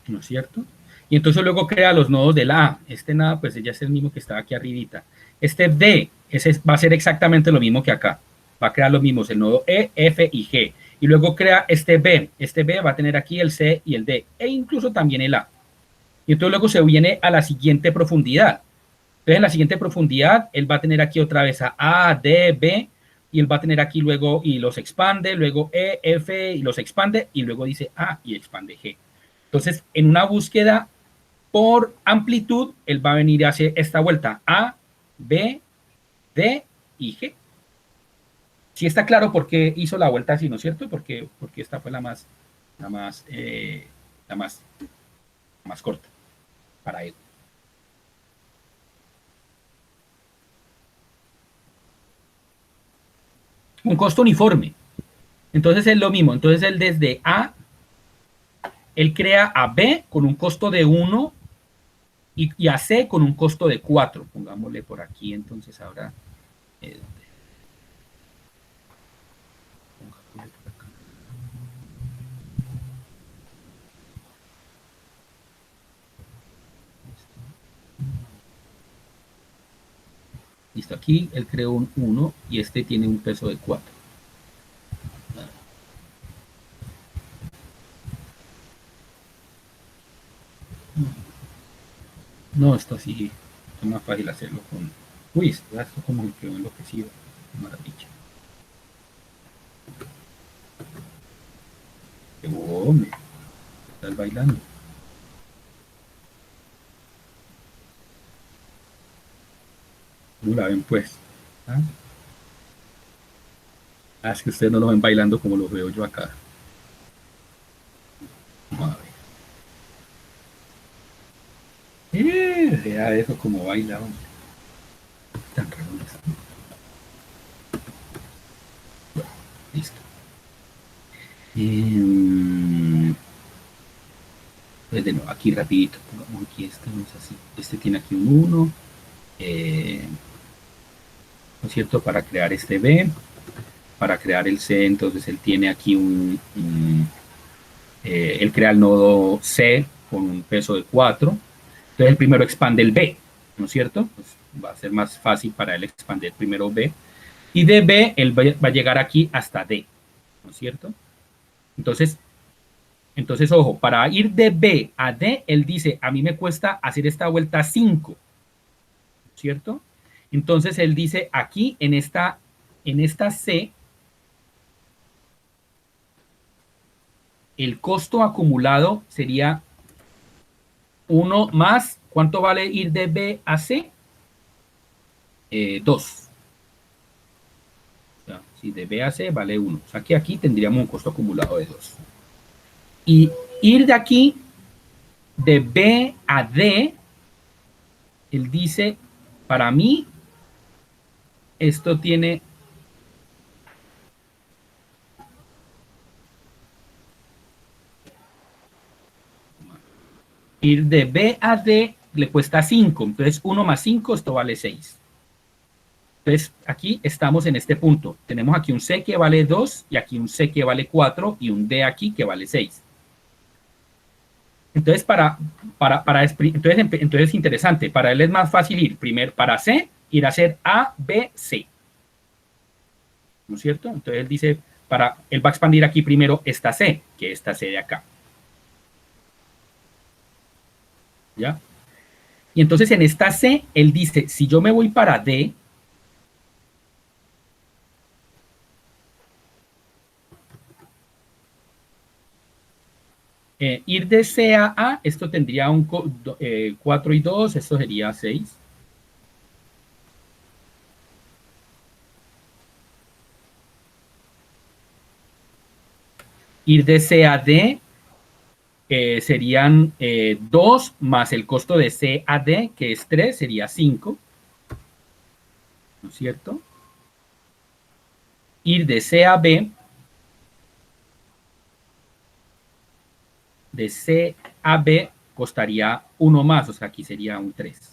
¿No es cierto? Y entonces luego crea los nodos del A. Este nada, pues ya es el mismo que estaba aquí arribita. Este D, ese va a ser exactamente lo mismo que acá. Va a crear los mismos, el nodo E, F y G. Y luego crea este B. Este B va a tener aquí el C y el D. E incluso también el A. Y entonces luego se viene a la siguiente profundidad. Entonces en la siguiente profundidad, él va a tener aquí otra vez a, D, B. Y él va a tener aquí luego y los expande, luego E, F y los expande. Y luego dice A y expande G. Entonces, en una búsqueda por amplitud, él va a venir a hacer esta vuelta A, B, D y G. Sí está claro por qué hizo la vuelta así, ¿no es cierto? Porque esta fue la más corta para él. Un costo uniforme. Entonces es lo mismo. Entonces él desde A, él crea a B con un costo de 1 y a C con un costo de 4. Pongámosle por aquí, entonces ahora... Listo, aquí él creó un 1 y este tiene un peso de 4. No, esto sí es más fácil hacerlo con... Uy, esto como que quedó enloquecido. Maravilla. ¡Qué hombre! Estás bailando. ¿Cómo la ven, pues? ¿Ah? Es que ustedes no lo ven bailando como lo veo yo acá. Vamos a ver. Vea eso como baila, hombre. Tan raro eso. Bueno, listo. Pues de nuevo, aquí rapidito. Pongamos aquí estamos así. Este tiene aquí un 1. ¿No es cierto? Para crear este B. Para crear el C, entonces él tiene aquí él crea el nodo C con un peso de 4. Entonces el primero expande el B, ¿no es cierto? Pues va a ser más fácil para él expandir primero B. Y de B él va a llegar aquí hasta D, ¿no es cierto? Entonces, ojo, para ir de B a D, él dice, a mí me cuesta hacer esta vuelta 5, ¿cierto? Entonces él dice aquí en esta C, el costo acumulado sería 1 más, ¿cuánto vale ir de B a C? 2. O sea, si de B a C vale 1. O sea, que aquí tendríamos un costo acumulado de 2. Y ir de aquí, de B a D, él dice, para mí, esto tiene... Ir de B a D le cuesta 5. Entonces, 1 más 5, esto vale 6. Entonces, aquí estamos en este punto. Tenemos aquí un C que vale 2 y aquí un C que vale 4 y un D aquí que vale 6. Entonces, entonces es interesante. Para él es más fácil ir primero para C, ir a hacer A, B, C. ¿No es cierto? Entonces él dice, él va a expandir aquí primero esta C, que esta C de acá. ¿Ya? Y entonces en esta C, él dice, si yo me voy para D, ir de C a A, esto tendría un 4 y 2, esto sería 6. Ir de C a D serían 2 más el costo de C a D, que es 3, sería 5. ¿No es cierto? Ir de C a B, de C a B costaría 1 más, o sea, aquí sería un 3.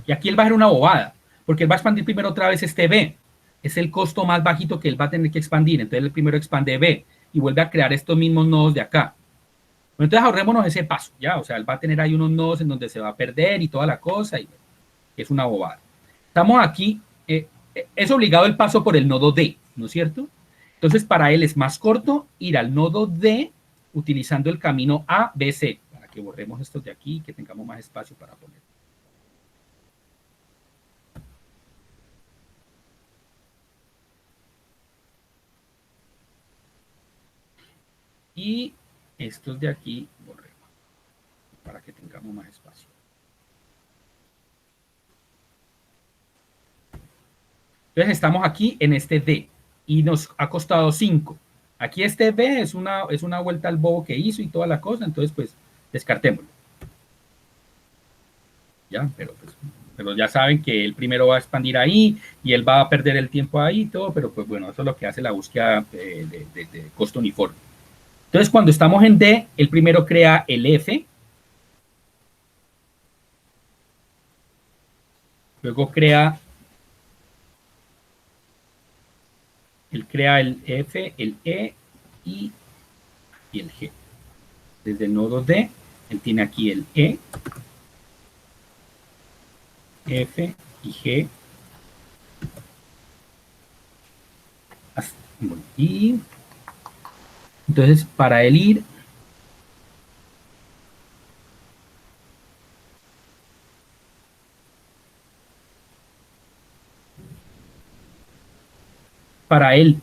Y aquí él va a hacer una bobada, porque él va a expandir primero otra vez este B. Es el costo más bajito que él va a tener que expandir. Entonces, él primero expande B y vuelve a crear estos mismos nodos de acá. Bueno, entonces, ahorrémonos ese paso, ¿ya? O sea, él va a tener ahí unos nodos en donde se va a perder y toda la cosa, y es una bobada. Estamos aquí, es obligado el paso por el nodo D, ¿no es cierto? Entonces, para él es más corto ir al nodo D utilizando el camino A, B, C, para que borremos estos de aquí y que tengamos más espacio para poner. Y estos de aquí borremos para que tengamos más espacio. Entonces estamos aquí en este D y nos ha costado 5. Aquí este B es una vuelta al bobo que hizo y toda la cosa, entonces pues descartémoslo. Ya, pero ya saben que él primero va a expandir ahí y él va a perder el tiempo ahí y todo, pero pues bueno, eso es lo que hace la búsqueda de costo uniforme. Entonces cuando estamos en D, él primero crea el F, luego él crea el F, el E y el G. Desde el nodo D, él tiene aquí el E, F y G. Y entonces, para él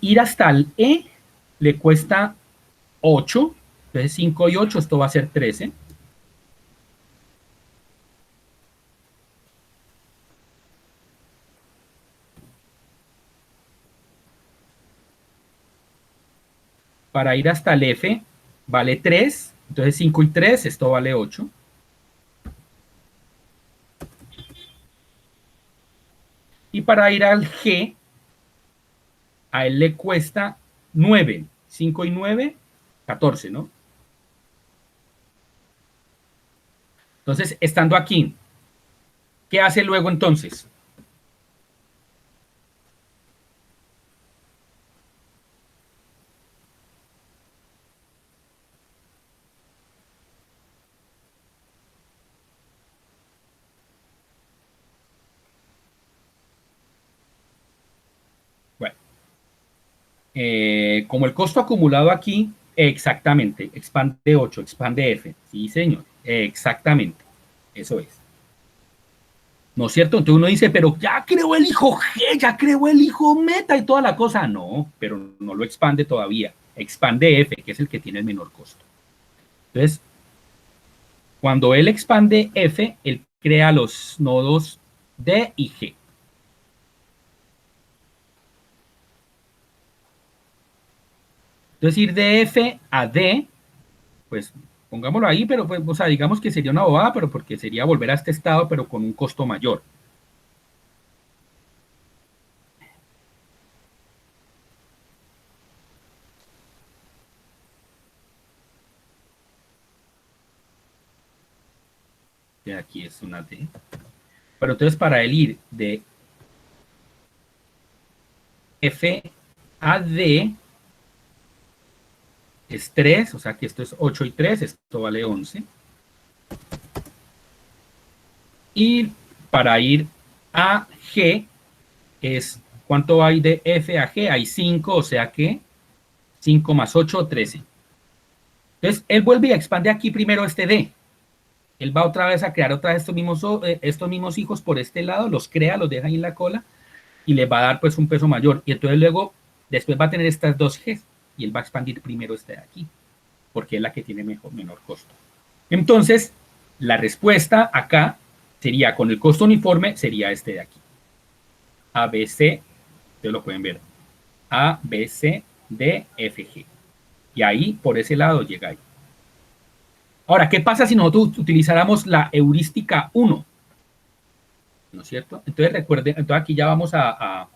ir hasta el E le cuesta 8, entonces 5 y 8, esto va a ser 13. Para ir hasta el F vale 3, entonces 5 y 3, esto vale 8. Y para ir al G, a él le cuesta 9, 5 y 9, 14, ¿no? Entonces, estando aquí, ¿qué hace luego entonces? Bueno, como el costo acumulado aquí, exactamente, expande 8, expande F. Sí, señor, exactamente, eso es. ¿No es cierto? Entonces uno dice, pero ya creó el hijo G, ya creó el hijo meta y toda la cosa. No, pero no lo expande todavía. Expande F, que es el que tiene el menor costo. Entonces, cuando él expande F, él crea los nodos D y G. Entonces, ir de F a D, pues pongámoslo ahí, pero pues, o sea, digamos que sería una bobada, pero porque sería volver a este estado, pero con un costo mayor. De aquí es una D. Pero entonces para él ir de F a D es 3, o sea que esto es 8 y 3, esto vale 11. Y para ir a G es, ¿cuánto hay de F a G? Hay 5, o sea que 5 más 8, 13. Entonces, él vuelve y expande aquí primero este D. Él va otra vez a crear otra vez estos mismos hijos por este lado, los crea, los deja ahí en la cola y les va a dar pues un peso mayor. Y entonces luego, después va a tener estas dos G y él va a expandir primero este de aquí, porque es la que tiene menor costo. Entonces, la respuesta acá sería, con el costo uniforme, sería este de aquí. A, B, C, ustedes lo pueden ver, A, B, C, D, F, G. Y ahí, por ese lado, llega ahí. Ahora, ¿qué pasa si nosotros utilizáramos la heurística 1? ¿No es cierto? Entonces, recuerden, entonces aquí ya vamos a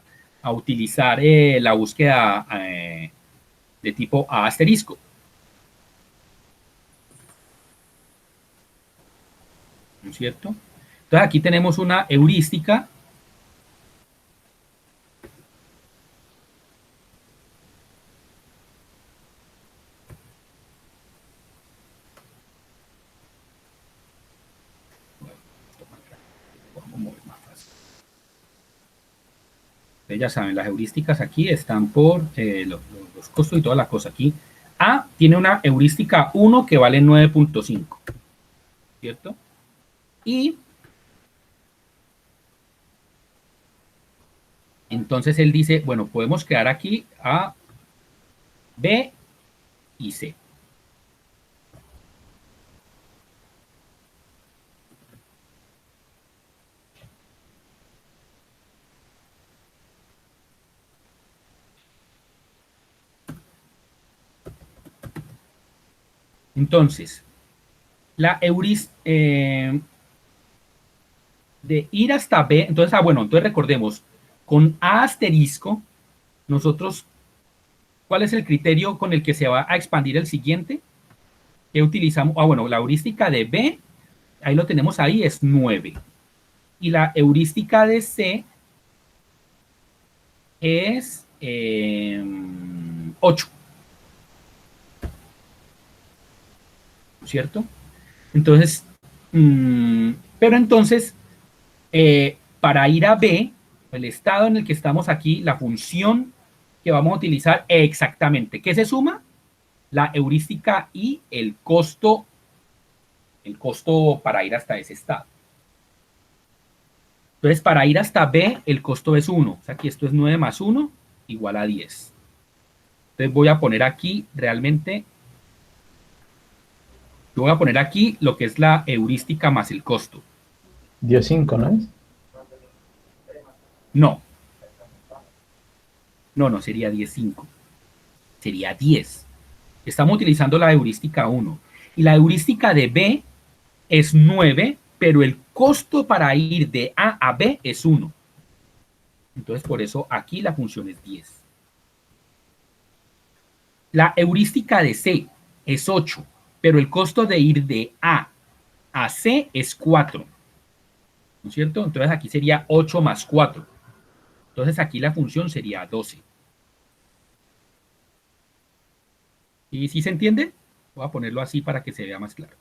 utilizar la búsqueda de tipo A asterisco. ¿No es cierto? Entonces, aquí tenemos una heurística. Ya saben, las heurísticas aquí están por los costos y toda la cosa. Aquí A tiene una heurística 1 que vale 9.5, ¿cierto? Y entonces él dice, bueno, podemos crear aquí A, B y C. Entonces, la heurística de ir hasta B, entonces, bueno, entonces recordemos, con A asterisco, nosotros, ¿cuál es el criterio con el que se va a expandir el siguiente? ¿Qué utilizamos? Bueno, la heurística de B, ahí lo tenemos ahí, es 9. Y la heurística de C es 8. ¿Cierto? Entonces, pero entonces, para ir a B, el estado en el que estamos aquí, la función que vamos a utilizar exactamente, ¿qué se suma? La heurística y el costo para ir hasta ese estado. Entonces, para ir hasta B, el costo es 1. O sea, aquí esto es 9 más 1 igual a 10. Entonces, voy a poner aquí realmente, yo voy a poner aquí lo que es la heurística más el costo. 10.5, ¿no es? No. No, sería 10.5. Sería 10. Estamos utilizando la heurística 1. Y la heurística de B es 9, pero el costo para ir de A a B es 1. Entonces, por eso aquí la función es 10. La heurística de C es 8, pero el costo de ir de A a C es 4. ¿No es cierto? Entonces aquí sería 8 más 4. Entonces aquí la función sería 12. ¿Y si se entiende? Voy a ponerlo así para que se vea más claro.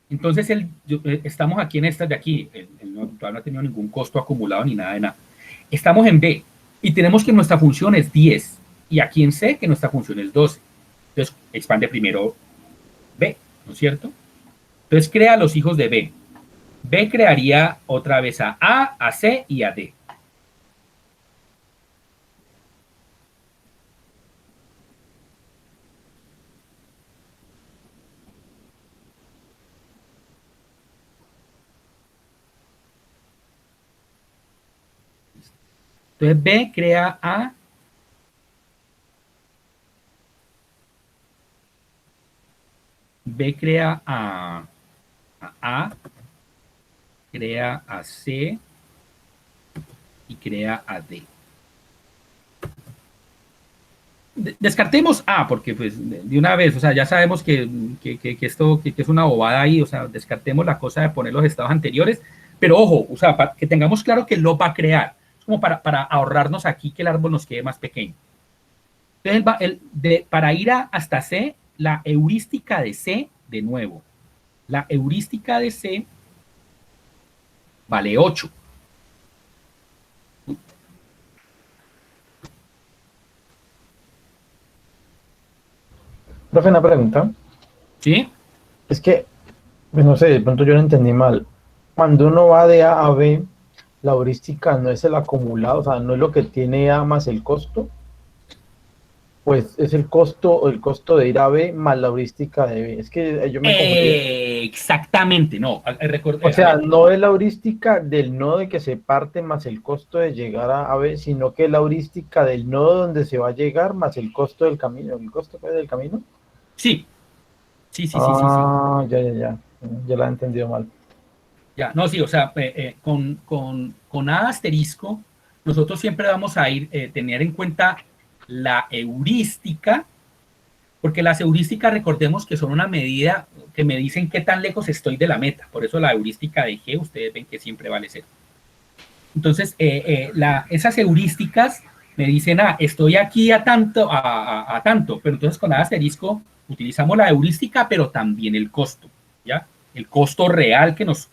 Entonces, estamos aquí en estas de aquí. Todavía no ha tenido ningún costo acumulado ni nada de nada. Estamos en B y tenemos que nuestra función es 10. Y aquí en C que nuestra función es 12. Entonces, expande primero B, ¿no es cierto? Entonces, crea los hijos de B. B crearía otra vez a C y a D. Entonces, B crea a B crea a crea a C y crea a D. Descartemos A, porque pues de una vez, o sea, ya sabemos que esto que es una bobada ahí, o sea, descartemos la cosa de poner los estados anteriores, pero ojo, o sea, para que tengamos claro que lo va a crear, como para ahorrarnos aquí que el árbol nos quede más pequeño. Entonces, para ir hasta C, la heurística de C, de nuevo, la heurística de C vale 8. Profe, una pregunta. ¿Sí? Es que, pues no sé, de pronto yo lo entendí mal. Cuando uno va de A a B, la heurística no es el acumulado, o sea, no es lo que tiene A más el costo. Pues es el costo de ir a B más la heurística de B. Es que yo me confundí. Exactamente, no. O A sea, ver, no es la heurística del nodo de que se parte más el costo de llegar a B, sino que es la heurística del nodo donde se va a llegar más el costo del camino. ¿El costo qué es del camino? sí, sí, sí, sí, sí, sí. Ah, ya. Ya la he entendido mal. Ya, no, sí, o sea, con A asterisco, nosotros siempre vamos a tener en cuenta la heurística, porque las heurísticas, recordemos que son una medida que me dicen qué tan lejos estoy de la meta. Por eso la heurística de G, ustedes ven que siempre vale cero. Entonces, esas heurísticas me dicen, estoy aquí a tanto, a tanto, pero entonces con A asterisco utilizamos la heurística, pero también el costo, ¿ya? El costo real que nos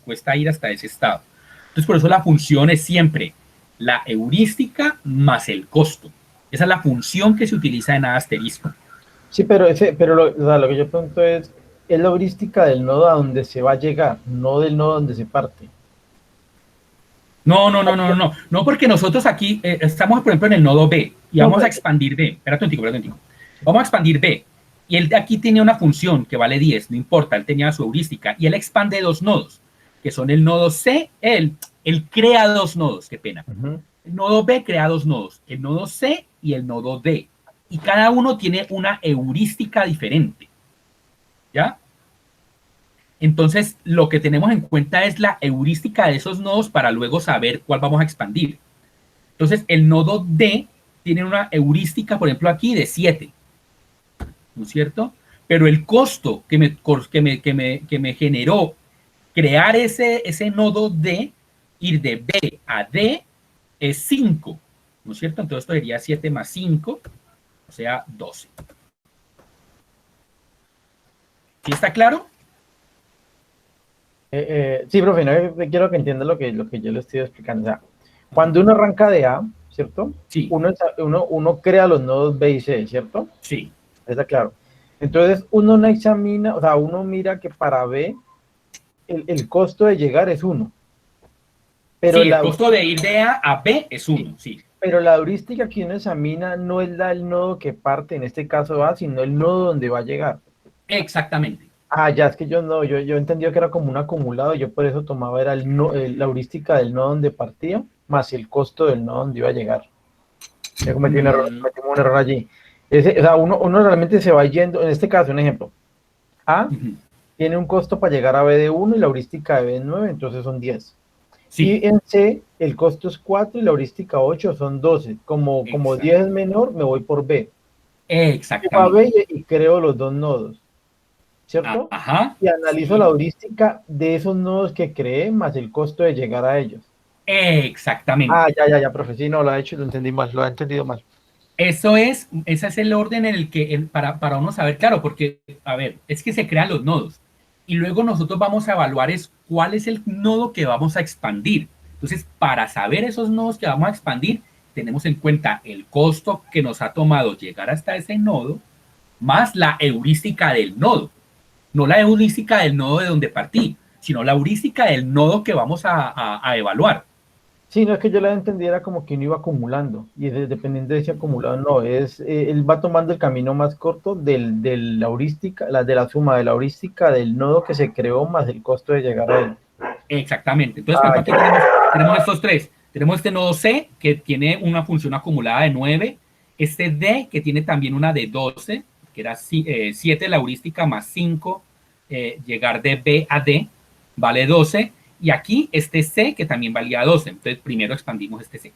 cuesta ir hasta ese estado. Entonces, por eso la función es siempre la heurística más el costo. Esa es la función que se utiliza en A asterisco. Sí, pero o sea, lo que yo pregunto es la heurística del nodo a donde se va a llegar, no del nodo donde se parte. No, no, no, no, no, no, no, porque nosotros aquí estamos, por ejemplo, en el nodo B y No, vamos a expandir B. Espérate un tico, espérate un tico. Vamos a expandir B. Y él aquí tiene una función que vale 10, no importa, él tenía su heurística. Y él expande dos nodos, que son el nodo C, él crea dos nodos, qué pena. uh-huh. El nodo B crea dos nodos, el nodo C y el nodo D. Y cada uno tiene una heurística diferente. ¿Ya? Entonces, lo que tenemos en cuenta es la heurística de esos nodos para luego saber cuál vamos a expandir. Entonces, el nodo D tiene una heurística, por ejemplo, aquí de 7, ¿no es cierto? Pero el costo que me generó crear ese nodo D, ir de B a D, es 5, ¿no es cierto? Entonces, esto sería 7 más 5, o sea, 12. ¿Sí está claro? Sí, profe, no, quiero que entienda lo que yo le estoy explicando. O sea, cuando uno arranca de A, ¿cierto? Sí, Uno crea los nodos B y C, ¿cierto? sí. Está claro. Entonces, uno no examina, o sea, uno mira que para B el costo de llegar es 1, pero Sí, el la, costo de ir de A a B es sí, 1, sí. pero la heurística que uno examina no es la del nodo que parte, en este caso A, sino el nodo donde va a llegar. Exactamente. Ah, ya, es que yo entendía que era como un acumulado, yo por eso tomaba era la heurística del nodo donde partía, más el costo del nodo donde iba a llegar. Ya cometí un error, Mm, cometimos un error allí. O sea, uno realmente se va yendo, en este caso, un ejemplo, A uh-huh. tiene un costo para llegar a B de 1 y la heurística de B de 9, entonces son 10. Sí, Y en C el costo es 4 y la heurística 8 son 12. Como 10 es exacto. menor, me voy por B. Llego a B Exactamente. y creo los dos nodos, ¿cierto? Ajá, Y analizo la sí, heurística de esos nodos que creé más el costo de llegar a ellos. Ah, exactamente. ya, profe, sí, no, lo ha hecho, lo entendí mal, lo ha entendido mal. Ese es el orden en el que, para uno saber, claro, porque, a ver, es que se crean los nodos y luego nosotros vamos a evaluar cuál es el nodo que vamos a expandir. Entonces, para saber esos nodos que vamos a expandir, tenemos en cuenta el costo que nos ha tomado llegar hasta ese nodo, más la heurística del nodo. No la heurística del nodo de donde partí, sino la heurística del nodo que vamos a evaluar. Sí, no es que yo la entendiera como que uno iba acumulando, y dependiendo de ese acumulado, no, él va tomando el camino más corto de la heurística, de la suma de la heurística del nodo que se creó más el costo de llegar a él. Exactamente. Entonces, por Ah, ejemplo, aquí ya. tenemos estos tres. Tenemos este nodo C, que tiene una función acumulada de 9. Este D, que tiene también una de 12, que era 7 la heurística más 5, llegar de B a D, vale 12. Y aquí este C, que también valía 12. Entonces, primero expandimos este C.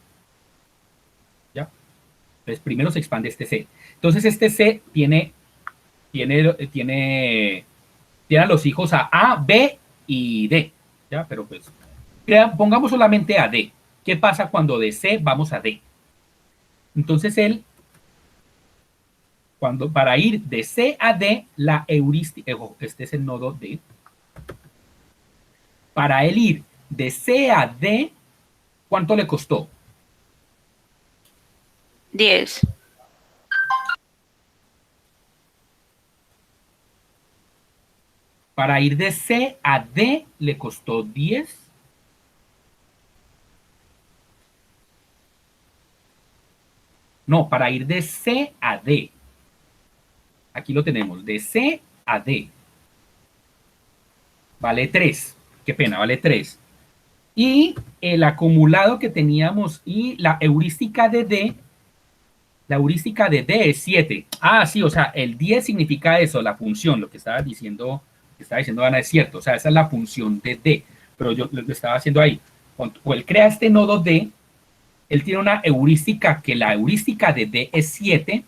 ¿Ya? Entonces, primero se expande este C. Entonces, este C tiene a los hijos A, B y D. ¿Ya? Pero pues pongamos solamente a D. ¿Qué pasa cuando de C vamos a D? Entonces para ir de C a D, la heurística, este es el nodo D, para él ir de C a D, ¿cuánto le costó? 10. Para ir de C a D le costó 10. No, para ir de C a D. Aquí lo tenemos, de C a D. Vale 3. Qué pena, vale 3. Y el acumulado que teníamos y la heurística de D, la heurística de D es 7. Ah, sí, o sea, el 10 significa eso, la función, lo que estaba diciendo Ana es cierto, o sea, esa es la función de D, pero yo lo estaba haciendo ahí. Cuando él crea este nodo D, él tiene una heurística que la heurística de D es 7,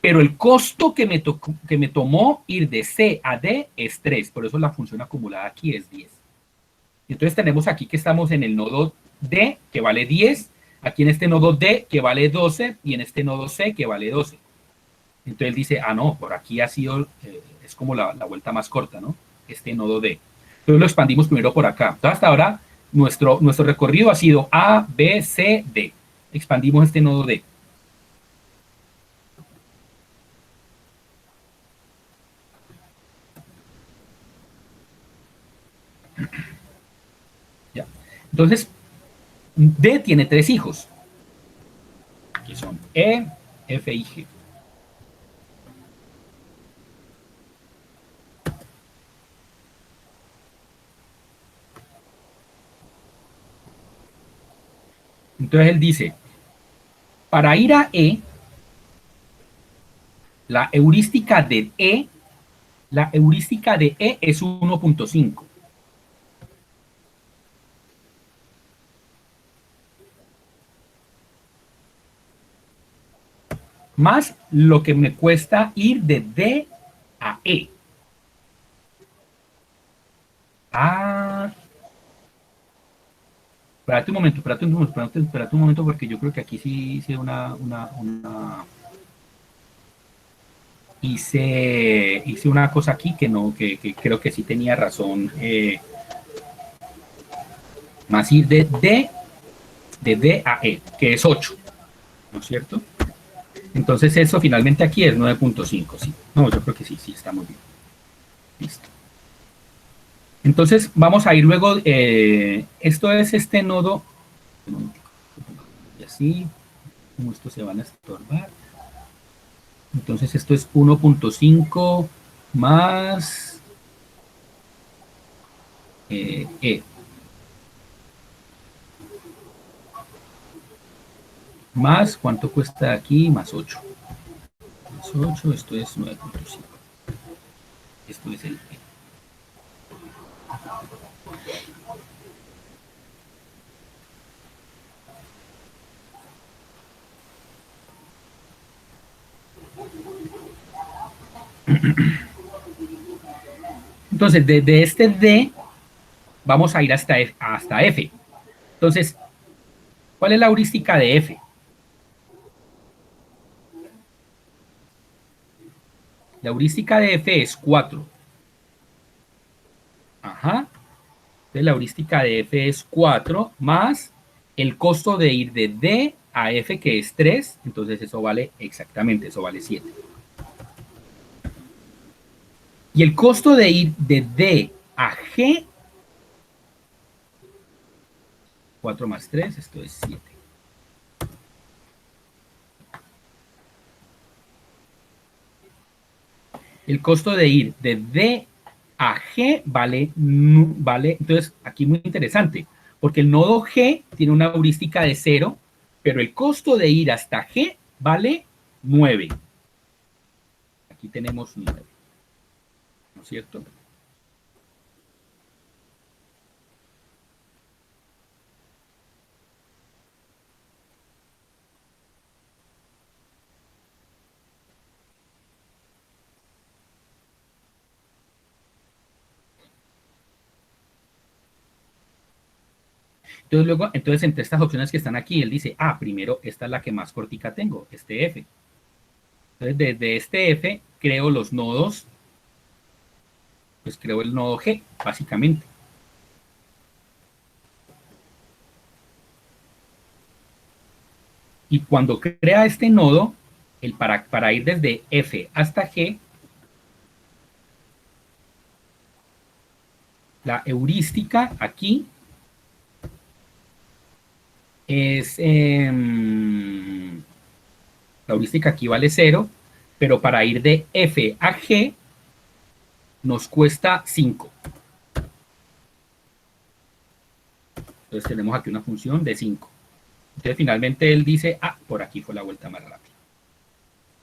pero el costo que me tomó ir de C a D es 3, por eso la función acumulada aquí es 10. Entonces tenemos aquí que estamos en el nodo D, que vale 10, aquí en este nodo D, que vale 12, y en este nodo C, que vale 12. Entonces él dice, ah, no, por aquí ha sido, es como la vuelta más corta, ¿no? Este nodo D. Entonces lo expandimos primero por acá. Entonces hasta ahora nuestro recorrido ha sido A, B, C, D. Expandimos este nodo D. Ya. Entonces, D tiene 3 hijos, que son E, F y G. Entonces él dice, para ir a E, la heurística de E, es 1.5. Más lo que me cuesta ir de D a E. Ah, espérate un momento, espérate un momento, porque yo creo que aquí sí hice hice una cosa aquí que no, que creo que sí tenía razón. Más ir de D a E, que es 8, ¿no es cierto? Entonces eso finalmente aquí es 9.5, sí. No, yo creo que sí, está muy bien. Listo. Entonces vamos a ir luego, esto es este nodo, y así, como estos se van a estorbar. Entonces esto es 1.5 más E. Más, ¿cuánto cuesta aquí? Más 8. Más 8, esto es 9.5. Esto es el E. Entonces, desde este D vamos a ir hasta F. Entonces, ¿cuál es la heurística de F? La heurística de F es 4. Ajá. Entonces, la heurística de F es 4 más el costo de ir de D a F, que es 3. Entonces, eso vale exactamente, eso vale 7. Y el costo de ir de D a G, 4 más 3, esto es 7. El costo de ir de D a G vale, entonces aquí muy interesante, porque el nodo G tiene una heurística de 0, pero el costo de ir hasta G vale 9. Aquí tenemos 9, ¿no es cierto? Entonces, luego, entre estas opciones que están aquí, él dice, primero, esta es la que más cortica tengo, este F. Entonces, desde este F, creo los nodos, pues creo el nodo G, básicamente. Y cuando crea este nodo, para ir desde F hasta G, la heurística aquí es La heurística aquí vale 0, pero para ir de F a G nos cuesta 5. Entonces tenemos aquí una función de 5. Entonces finalmente él dice, por aquí fue la vuelta más rápida.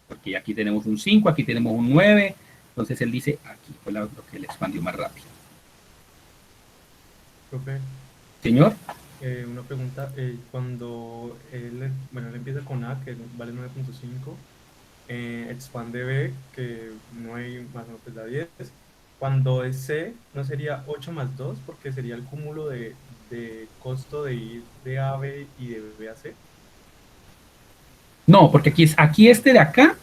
Porque aquí tenemos un 5, aquí tenemos un 9. Entonces él dice, aquí fue lo que le expandió más rápido. Profe, Señor. una pregunta. Cuando él empieza con A, que vale 9.5, expande B, que no hay más o menos pues da 10. Cuando es C, ¿no sería 8 más 2? Porque sería el cúmulo de costo de ir de A a B y de B a C. No, porque aquí este de acá,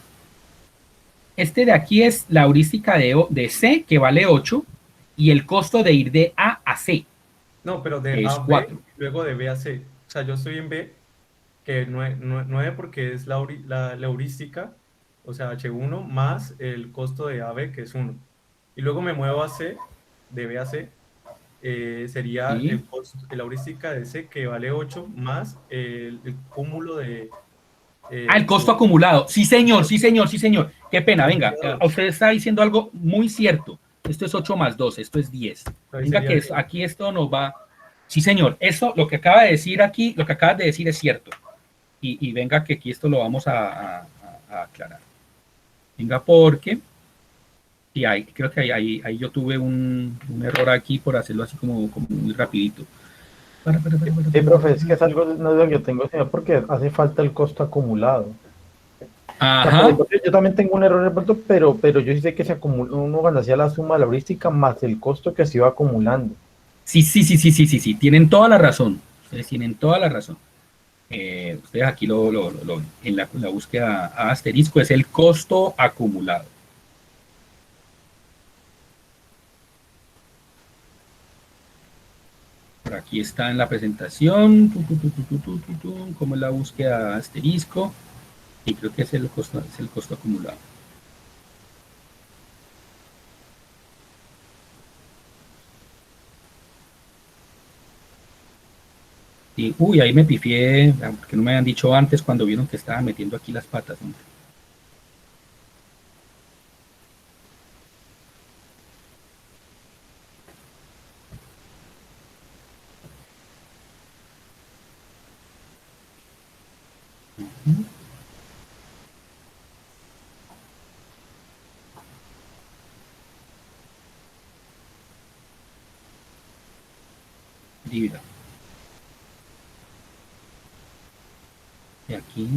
este de aquí es la heurística de C, que vale 8, y el costo de ir de A a C. No, pero de es A a B, 4. luego de B a C. O sea, yo estoy en B, que 9 porque es la heurística, o sea, H1 más el costo de AB, que es 1. Y luego me muevo a C, de B a C, sería ¿Sí? la heurística de C, que vale 8, más el cúmulo de... El costo acumulado. Sí, señor, sí, señor, sí, señor. Qué pena, Ahí venga. sería 2. Usted está diciendo algo muy cierto. Esto es 8 más 2, esto es 10. Ahí Venga, sería que aquí esto nos va... Sí, señor, eso, lo que acaba de decir aquí, lo que acabas de decir es cierto. Y venga, que aquí esto lo vamos a aclarar. Venga, porque... Y creo que ahí yo tuve un error aquí por hacerlo así como muy rapidito. Sí, profe, es que es algo, no duda que yo tengo, sino porque hace falta el costo acumulado. Ajá. Yo también tengo un error de pronto, pero yo sí sé que se acumula, uno cuando hacía la suma de la heurística más el costo que se iba acumulando. Sí, tienen toda la razón. Ustedes tienen toda la razón. Ustedes aquí en la búsqueda a asterisco es el costo acumulado. Por aquí está en la presentación, como es la búsqueda a asterisco, y creo que es el costo acumulado. Y, ahí me pifié, porque no me habían dicho antes cuando vieron que estaba metiendo aquí las patas, hombre. Divida. Y aquí.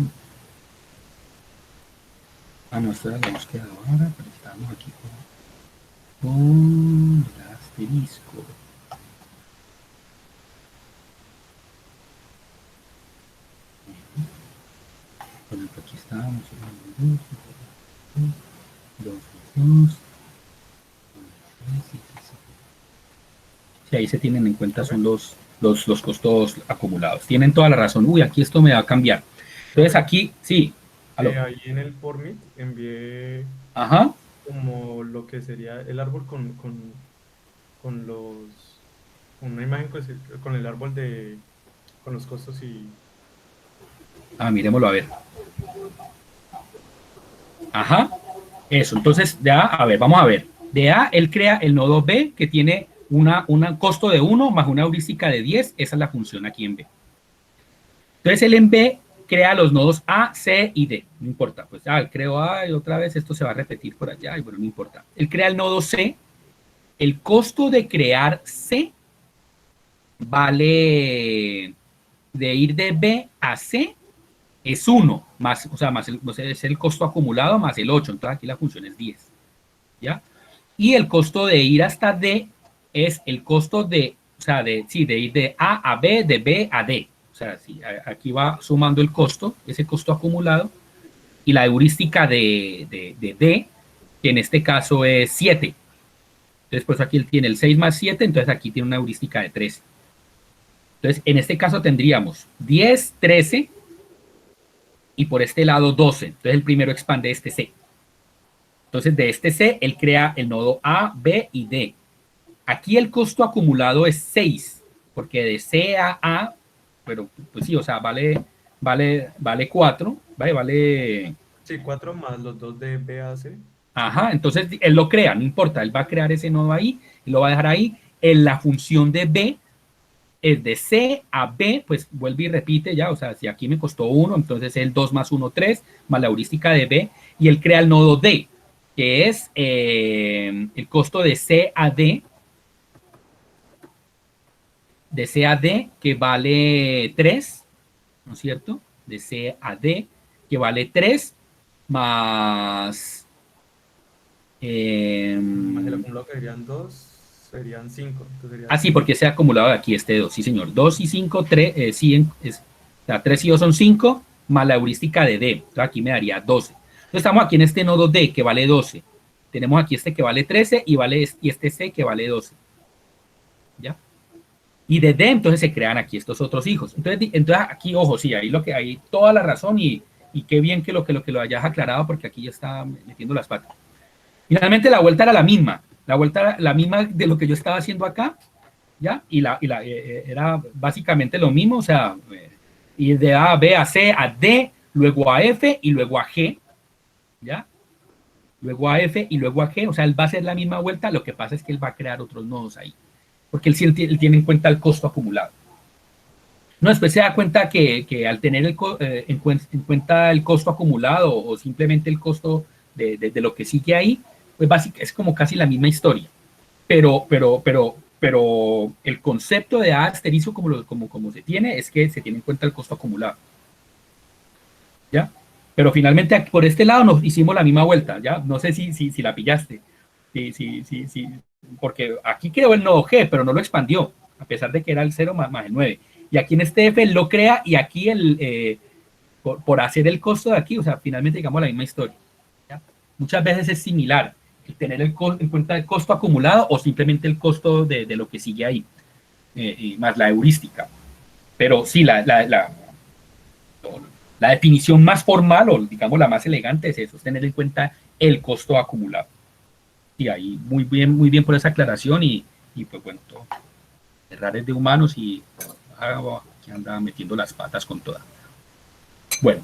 No, esto era la búsqueda ahora, pero estamos aquí con el asterisco. Por ejemplo, aquí estábamos. Sí, ahí se tienen en cuenta, son los costos acumulados. Tienen toda la razón. Aquí esto me va a cambiar. Entonces aquí, sí. Ahí en el formit envié como lo que sería el árbol con una imagen con el árbol con los costos y... Miremoslo a ver. Eso, entonces de A ver, vamos a ver. De A, él crea el nodo B, que tiene un costo de 1 más una heurística de 10. Esa es la función aquí en B. Entonces él en B crea los nodos A, C y D. No importa, pues creo A y otra vez esto se va a repetir por allá y bueno, no importa. Él crea el nodo C. El costo de crear C vale de ir de B a C es 1, más, o sea, es el costo acumulado más el 8, entonces aquí la función es 10, ¿ya? Y el costo de ir hasta D es el costo de ir de A a B, de B a D. O sea, aquí va sumando el costo, ese costo acumulado, y la heurística de D, que en este caso es 7. Entonces, pues aquí él tiene el 6 más 7, entonces aquí tiene una heurística de 13. Entonces, en este caso tendríamos 10, 13, y por este lado 12. Entonces, el primero expande este C. Entonces, de este C, él crea el nodo A, B y D. Aquí el costo acumulado es 6, porque de C a A, pero pues sí, o sea, vale 4, ¿vale? Vale Sí, 4 más los 2 de B a C. Ajá, entonces él lo crea, no importa, él va a crear ese nodo ahí y lo va a dejar ahí. En la función de B es de C a B, pues vuelve y repite ya, o sea, si aquí me costó 1, entonces el 2 más 1, 3, más la heurística de B, y él crea el nodo D, que es el costo de C a D, que vale 3, ¿no es cierto? De C a D, que vale 3, más... Más el acumulado que serían 2, serían 5. Entonces sería sí, 5. porque se ha acumulado de aquí este 2, sí señor. 2 y 5, 3, o sea, 3 y 2 son 5, más la heurística de D. Entonces aquí me daría 12. Entonces estamos aquí en este nodo D que vale 12. Tenemos aquí este que vale 13 y este C que vale 12. ¿Ya? Y de D entonces se crean aquí estos otros hijos. Entonces aquí, ojo, sí, ahí lo que hay toda la razón y qué bien que lo hayas aclarado porque aquí ya está metiendo las patas. Finalmente la vuelta era la misma. La vuelta era la misma de lo que yo estaba haciendo acá, ¿ya? Era básicamente lo mismo, o sea, ir de A, B, a C, a D, luego a F y luego a G, ¿ya? Luego a F y luego a G, o sea, él va a hacer la misma vuelta, lo que pasa es que él va a crear otros nodos ahí, porque él tiene en cuenta el costo acumulado. No, después se da cuenta que al tener en cuenta el costo acumulado o simplemente el costo de lo que sigue ahí, pues básicamente es como casi la misma historia. Pero el concepto de A asterisco como se tiene es que se tiene en cuenta el costo acumulado. ¿Ya? Pero finalmente por este lado nos hicimos la misma vuelta, ¿ya? No sé si la pillaste. Sí, porque aquí quedó el nodo G, pero no lo expandió, a pesar de que era el 0 más el 9. Y aquí en este F lo crea y aquí por hacer el costo de aquí, o sea, finalmente digamos la misma historia. ¿Ya? Muchas veces es similar el tener en cuenta el costo acumulado o simplemente el costo de lo que sigue ahí, y más la heurística. Pero sí, la definición más formal o digamos la más elegante es eso, es tener en cuenta el costo acumulado. Y ahí muy bien por esa aclaración y pues bueno, todo. Errores de humanos y que anda metiendo las patas con toda. Bueno.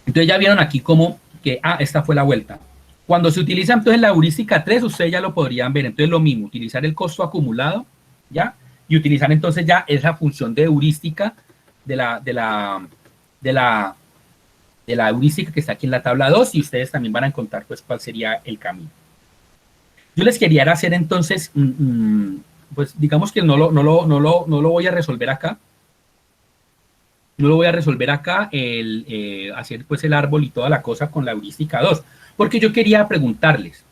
Entonces ya vieron aquí como que, esta fue la vuelta. Cuando se utiliza entonces la heurística 3, ustedes ya lo podrían ver. Entonces lo mismo, utilizar el costo acumulado, ¿ya? Y utilizar entonces ya esa función de heurística de la heurística que está aquí en la tabla 2 y ustedes también van a encontrar pues cuál sería el camino. Yo les quería hacer entonces, pues digamos que no lo voy a resolver acá. No lo voy a resolver acá, hacer pues el árbol y toda la cosa con la heurística 2, porque yo quería preguntarles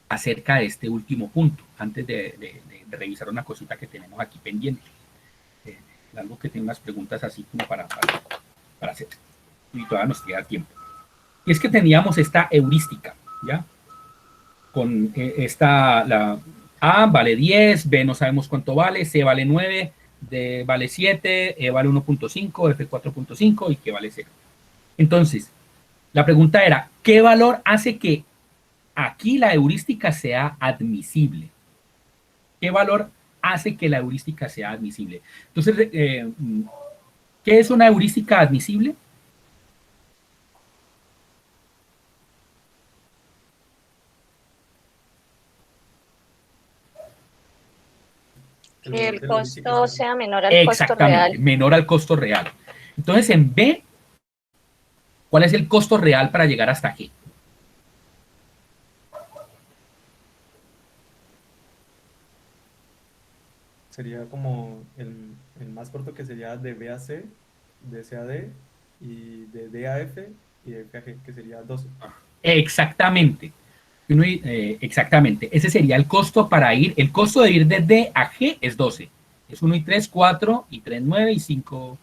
acerca de este último punto, antes de revisar una cosita que tenemos aquí pendiente. Algo que tenga unas preguntas así como para hacer, y todavía nos queda tiempo. Y es que teníamos esta heurística, ¿ya? Con la A vale 10, B no sabemos cuánto vale, C vale 9, D vale 7, E vale 1.5, F 4.5 y Q vale 0. Entonces, la pregunta era, ¿qué valor hace que aquí la heurística sea admisible? ¿Qué valor hace que la heurística sea admisible? Entonces, ¿qué es una heurística admisible? Que el costo sea menor al costo real. Exactamente, menor al costo real. Entonces, en B, ¿cuál es el costo real para llegar hasta G? Sería como el más corto, que sería de B a C, de C a D, y de D a F, y de F a G, que sería 12. Exactamente. Exactamente. Ese sería el costo para ir. El costo de ir de D a G es 12. Es 1 y 3, 4, y 3, 9, y 5,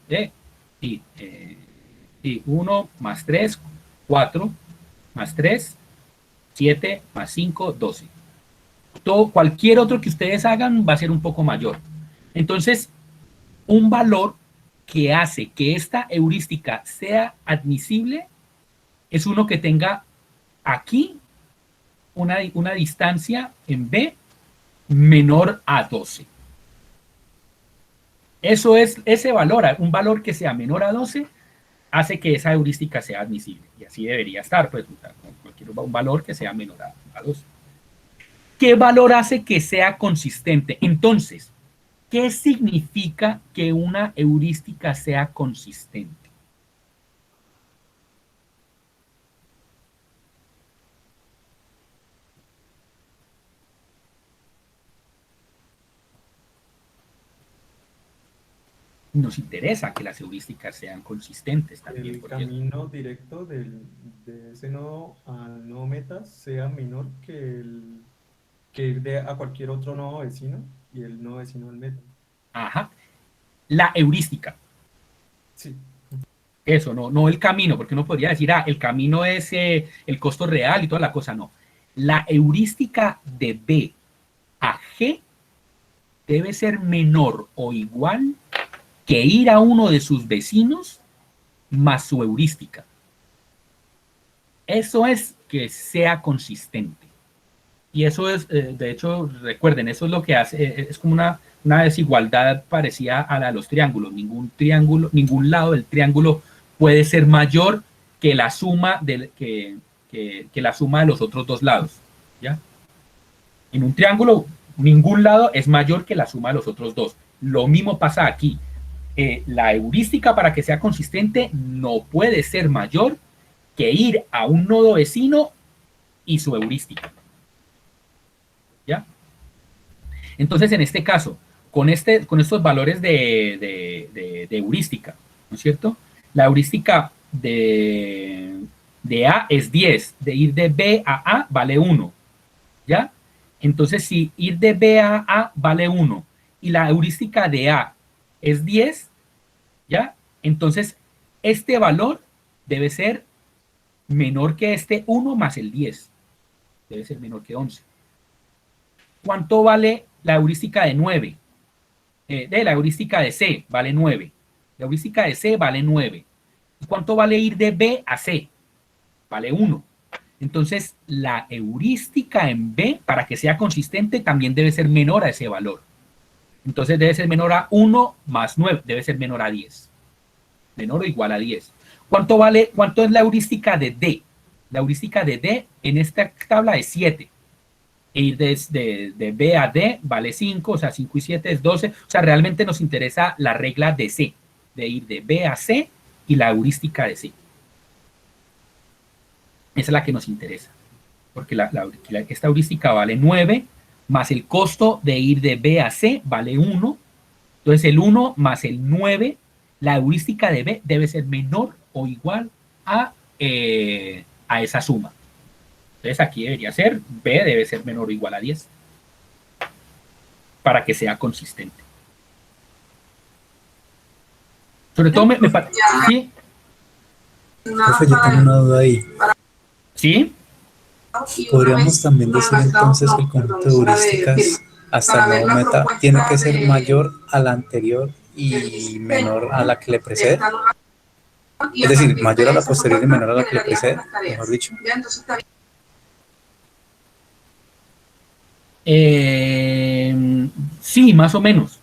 y 1 más 3, 4, más 3, 7, más 5, 12. Cualquier otro que ustedes hagan va a ser un poco mayor. Entonces, un valor que hace que esta heurística sea admisible es uno que tenga aquí una distancia en B menor a 12. Eso es ese valor, un valor que sea menor a 12, hace que esa heurística sea admisible. Y así debería estar, pues, con cualquier un valor que sea menor a 2. ¿Qué valor hace que sea consistente? Entonces, ¿qué significa que una heurística sea consistente? Nos interesa que las heurísticas sean consistentes también. El camino directo de ese nodo al nodo meta sea menor que ir a cualquier otro nodo vecino y el nodo vecino al meta. Ajá. La heurística. Sí. Eso, no el camino, porque uno podría decir, el camino es el costo real y toda la cosa, no. La heurística de B a G debe ser menor o igual que ir a uno de sus vecinos más su heurística. Eso es que sea consistente. Y eso es, de hecho, recuerden, eso es lo que hace, es como una desigualdad parecida a la de los triángulos. Ningún lado del triángulo puede ser mayor que la suma que la suma de los otros dos lados. ¿Ya? En un triángulo, ningún lado es mayor que la suma de los otros dos. Lo mismo pasa aquí. La heurística, para que sea consistente, no puede ser mayor que ir a un nodo vecino y su heurística. ¿Ya? Entonces, en este caso, con estos valores de heurística, ¿no es cierto? La heurística de A es 10, de ir de B a A vale 1, ¿ya? Entonces, si ir de B a A vale 1 y la heurística de A es 10, ¿ya? Entonces, este valor debe ser menor que este 1 más el 10. Debe ser menor que 11. ¿Cuánto vale la heurística de 9? La heurística de C vale 9. La heurística de C vale 9. ¿Y cuánto vale ir de B a C? Vale 1. Entonces, la heurística en B, para que sea consistente, también debe ser menor a ese valor. Entonces, debe ser menor a 1 más 9. Debe ser menor a 10. Menor o igual a 10. ¿Cuánto es la heurística de D? La heurística de D en esta tabla es 7. E ir de B a D vale 5, o sea, 5 y 7 es 12. O sea, realmente nos interesa la regla de C, de ir de B a C y la heurística de C. Esa es la que nos interesa, porque esta heurística vale 9, más el costo de ir de B a C vale 1. Entonces, el 1 más el 9, la heurística de B debe ser menor o igual a esa suma. Entonces aquí debería ser, B debe ser menor o igual a 10 para que sea consistente. Sobre todo me parece... ¿Sí? Profe, yo tengo una duda ahí. ¿Sí? Podríamos también decir entonces que el conjunto de heurísticas hasta el nodo meta tiene que ser mayor a la anterior y menor a la que le precede. Es decir, mayor a la posterior y menor a la que le precede, mejor dicho. Sí, más o menos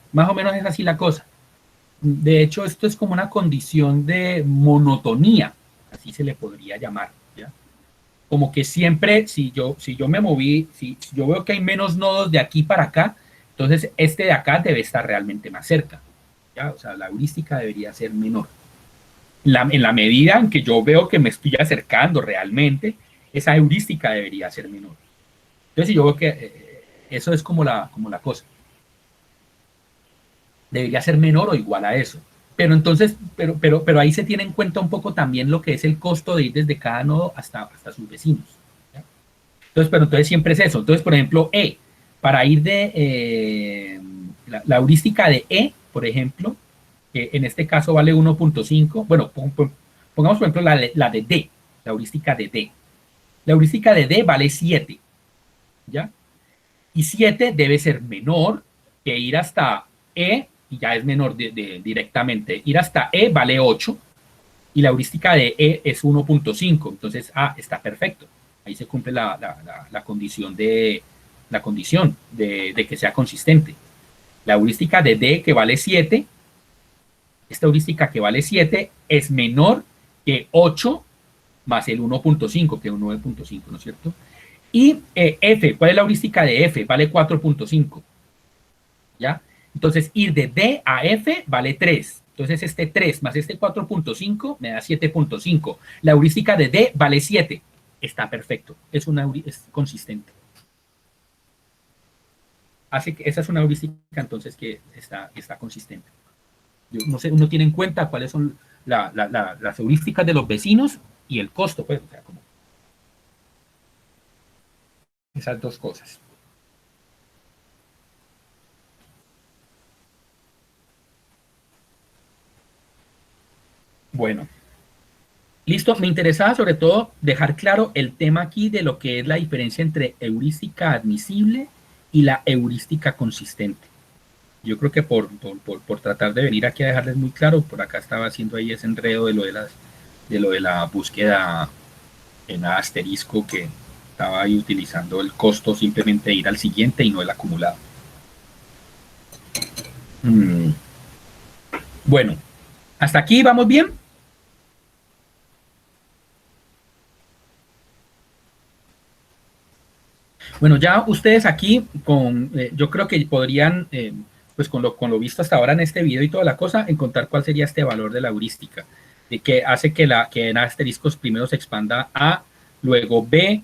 es así la cosa. De hecho, esto es como una condición de monotonía, así se le podría llamar, ¿ya? Como que siempre, si yo me moví, si yo veo que hay menos nodos de aquí para acá, entonces este de acá debe estar realmente más cerca, ¿ya? O sea, la heurística debería ser menor. En la medida en que yo veo que me estoy acercando realmente, esa heurística debería ser menor. Entonces, si yo veo que eso es como la cosa. Debería ser menor o igual a eso. Pero entonces, pero ahí se tiene en cuenta un poco también lo que es el costo de ir desde cada nodo hasta sus vecinos, ¿ya? Entonces siempre es eso. Entonces, por ejemplo, para ir de la heurística de por ejemplo, que en este caso vale 1.5. Bueno, pongamos, por ejemplo, la de D, la heurística de D. La heurística de D vale 7, ¿ya? Y 7 debe ser menor que ir hasta E, y ya es menor directamente. Ir hasta E vale 8, y la heurística de E es 1.5. Entonces, está perfecto. Ahí se cumple la condición de que sea consistente. La heurística de D, que vale 7, esta heurística que vale 7 es menor que 8 más el 1.5, que es un 9.5, ¿no es cierto? Y F, ¿cuál es la heurística de F? Vale 4.5, ¿ya? Entonces, ir de D a F vale 3. Entonces, este 3 más este 4.5 me da 7.5. La heurística de D vale 7. Está perfecto. Es consistente. Así que esa es una heurística, entonces, que está consistente. Yo no sé, uno tiene en cuenta cuáles son las heurísticas de los vecinos y el costo, pues, o sea, como esas dos cosas. Bueno, listo. Me interesaba sobre todo dejar claro el tema aquí de lo que es la diferencia entre heurística admisible y la heurística consistente. Yo creo que por tratar de venir aquí a dejarles muy claro, por acá estaba haciendo ahí ese enredo de lo de la búsqueda en asterisco, que estaba ahí utilizando el costo simplemente de ir al siguiente y no el acumulado. Bueno, hasta aquí vamos bien. Bueno, ya ustedes aquí, yo creo que podrían, pues con lo visto hasta ahora en este video y toda la cosa, encontrar cuál sería este valor de la heurística, de que hace que en asteriscos primero se expanda A, luego B,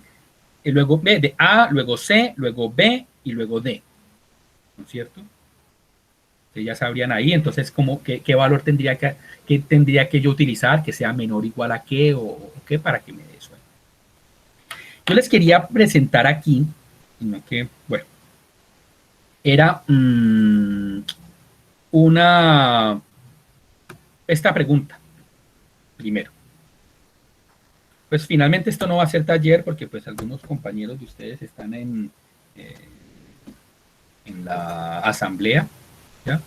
luego B de A, luego C, luego B y luego D, ¿no es cierto? Ustedes ya sabrían ahí, entonces, ¿qué valor tendría que yo utilizar, que sea menor o igual a qué, o qué, para que me dé eso? Yo les quería presentar aquí, sino que, bueno, era esta pregunta, primero. Pues finalmente esto no va a ser taller porque pues algunos compañeros de ustedes están eh, en la asamblea, ¿ya?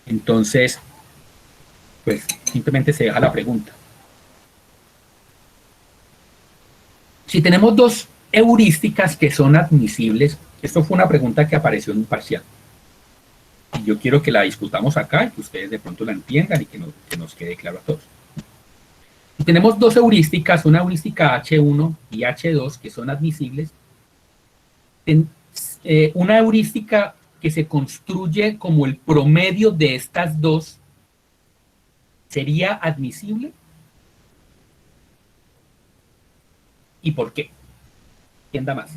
Entonces, pues simplemente se deja la pregunta. Si tenemos dos heurísticas que son admisibles, esto fue una pregunta que apareció en un parcial. Y yo quiero que la discutamos acá y que ustedes de pronto la entiendan y que nos quede claro a todos. Si tenemos dos heurísticas, una heurística H1 y H2, que son admisibles, una heurística que se construye como el promedio de estas dos, ¿sería admisible? ¿Y por qué? ¿Quién da más?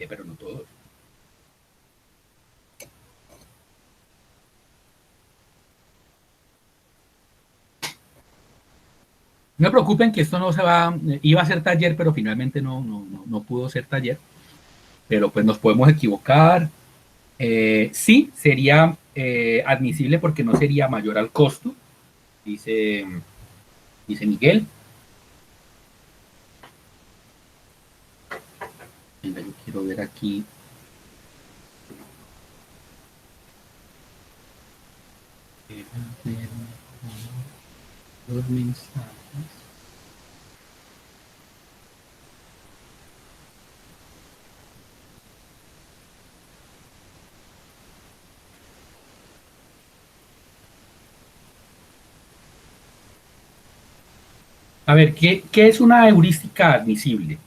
Pero no todos. No me preocupen que esto no se va, iba a ser taller, pero finalmente no pudo ser taller. Pero pues nos podemos equivocar. Sí, sería admisible porque no sería mayor al costo, dice Miguel. Venga, yo quiero ver aquí. Los mensajes. A ver, ¿qué es una heurística admisible?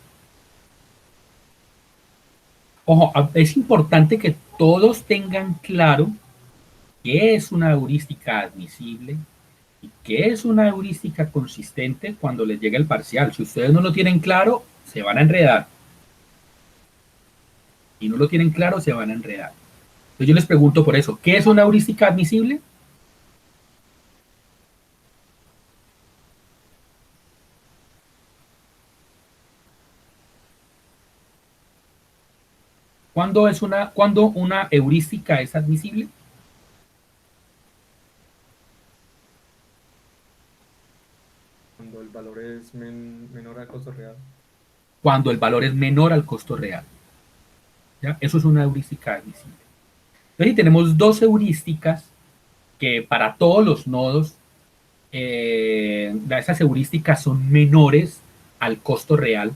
Ojo, es importante que todos tengan claro qué es una heurística admisible y qué es una heurística consistente cuando les llegue el parcial. Si ustedes no lo tienen claro, se van a enredar. Si no lo tienen claro, se van a enredar. Entonces yo les pregunto por eso, ¿qué es una heurística admisible? ¿Cuándo una heurística es admisible? Cuando el valor es menor al costo real. Cuando el valor es menor al costo real. ¿Ya? Eso es una heurística admisible. Entonces, tenemos dos heurísticas que para todos los nodos, esas heurísticas son menores al costo real.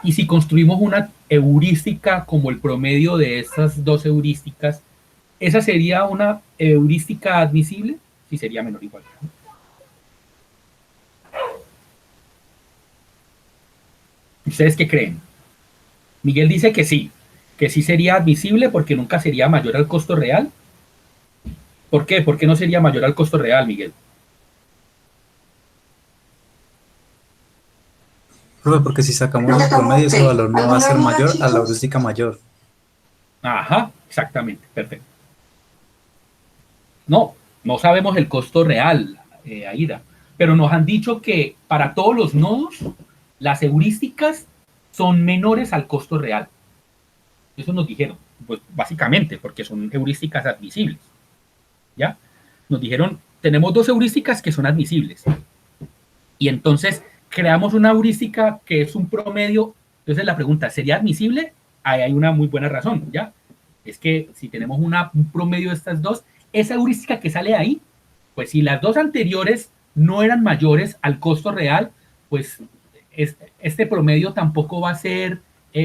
Y si construimos una heurística como el promedio de esas dos heurísticas, ¿esa sería una heurística admisible? Sí, sería menor o igual. ¿Ustedes qué creen? Miguel dice que sí sería admisible porque nunca sería mayor al costo real. ¿Por qué? ¿Por qué no sería mayor al costo real, Miguel? Profe, porque si sacamos el promedio, ese valor no va a ser mayor a la heurística mayor. Ajá, exactamente, perfecto. No sabemos el costo real, Aida, pero nos han dicho que para todos los nodos, las heurísticas son menores al costo real. Eso nos dijeron, pues básicamente, porque son heurísticas admisibles. ¿Ya? Nos dijeron, tenemos dos heurísticas que son admisibles. Y entonces creamos una heurística que es un promedio. Entonces la pregunta, ¿sería admisible? Ahí hay una muy buena razón, ¿ya? Es que si tenemos un promedio de estas dos, esa heurística que sale ahí, pues si las dos anteriores no eran mayores al costo real, pues este promedio tampoco va a ser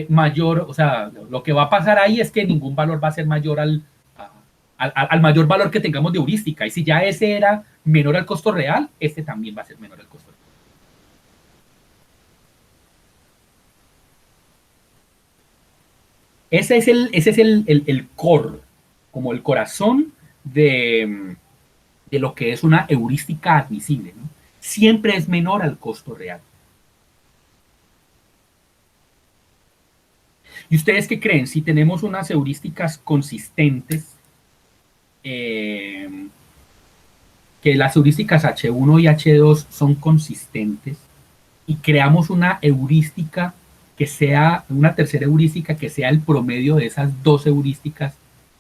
mayor, o sea, lo que va a pasar ahí es que ningún valor va a ser mayor al mayor valor que tengamos de heurística. Y si ya ese era menor al costo real, este también va a ser menor al costo real. Ese es el core, como el corazón de lo que es una heurística admisible, ¿no? Siempre es menor al costo real. ¿Y ustedes qué creen? Si tenemos unas heurísticas consistentes, que las heurísticas H1 y H2 son consistentes, y creamos una heurística que sea, una tercera heurística que sea el promedio de esas dos heurísticas,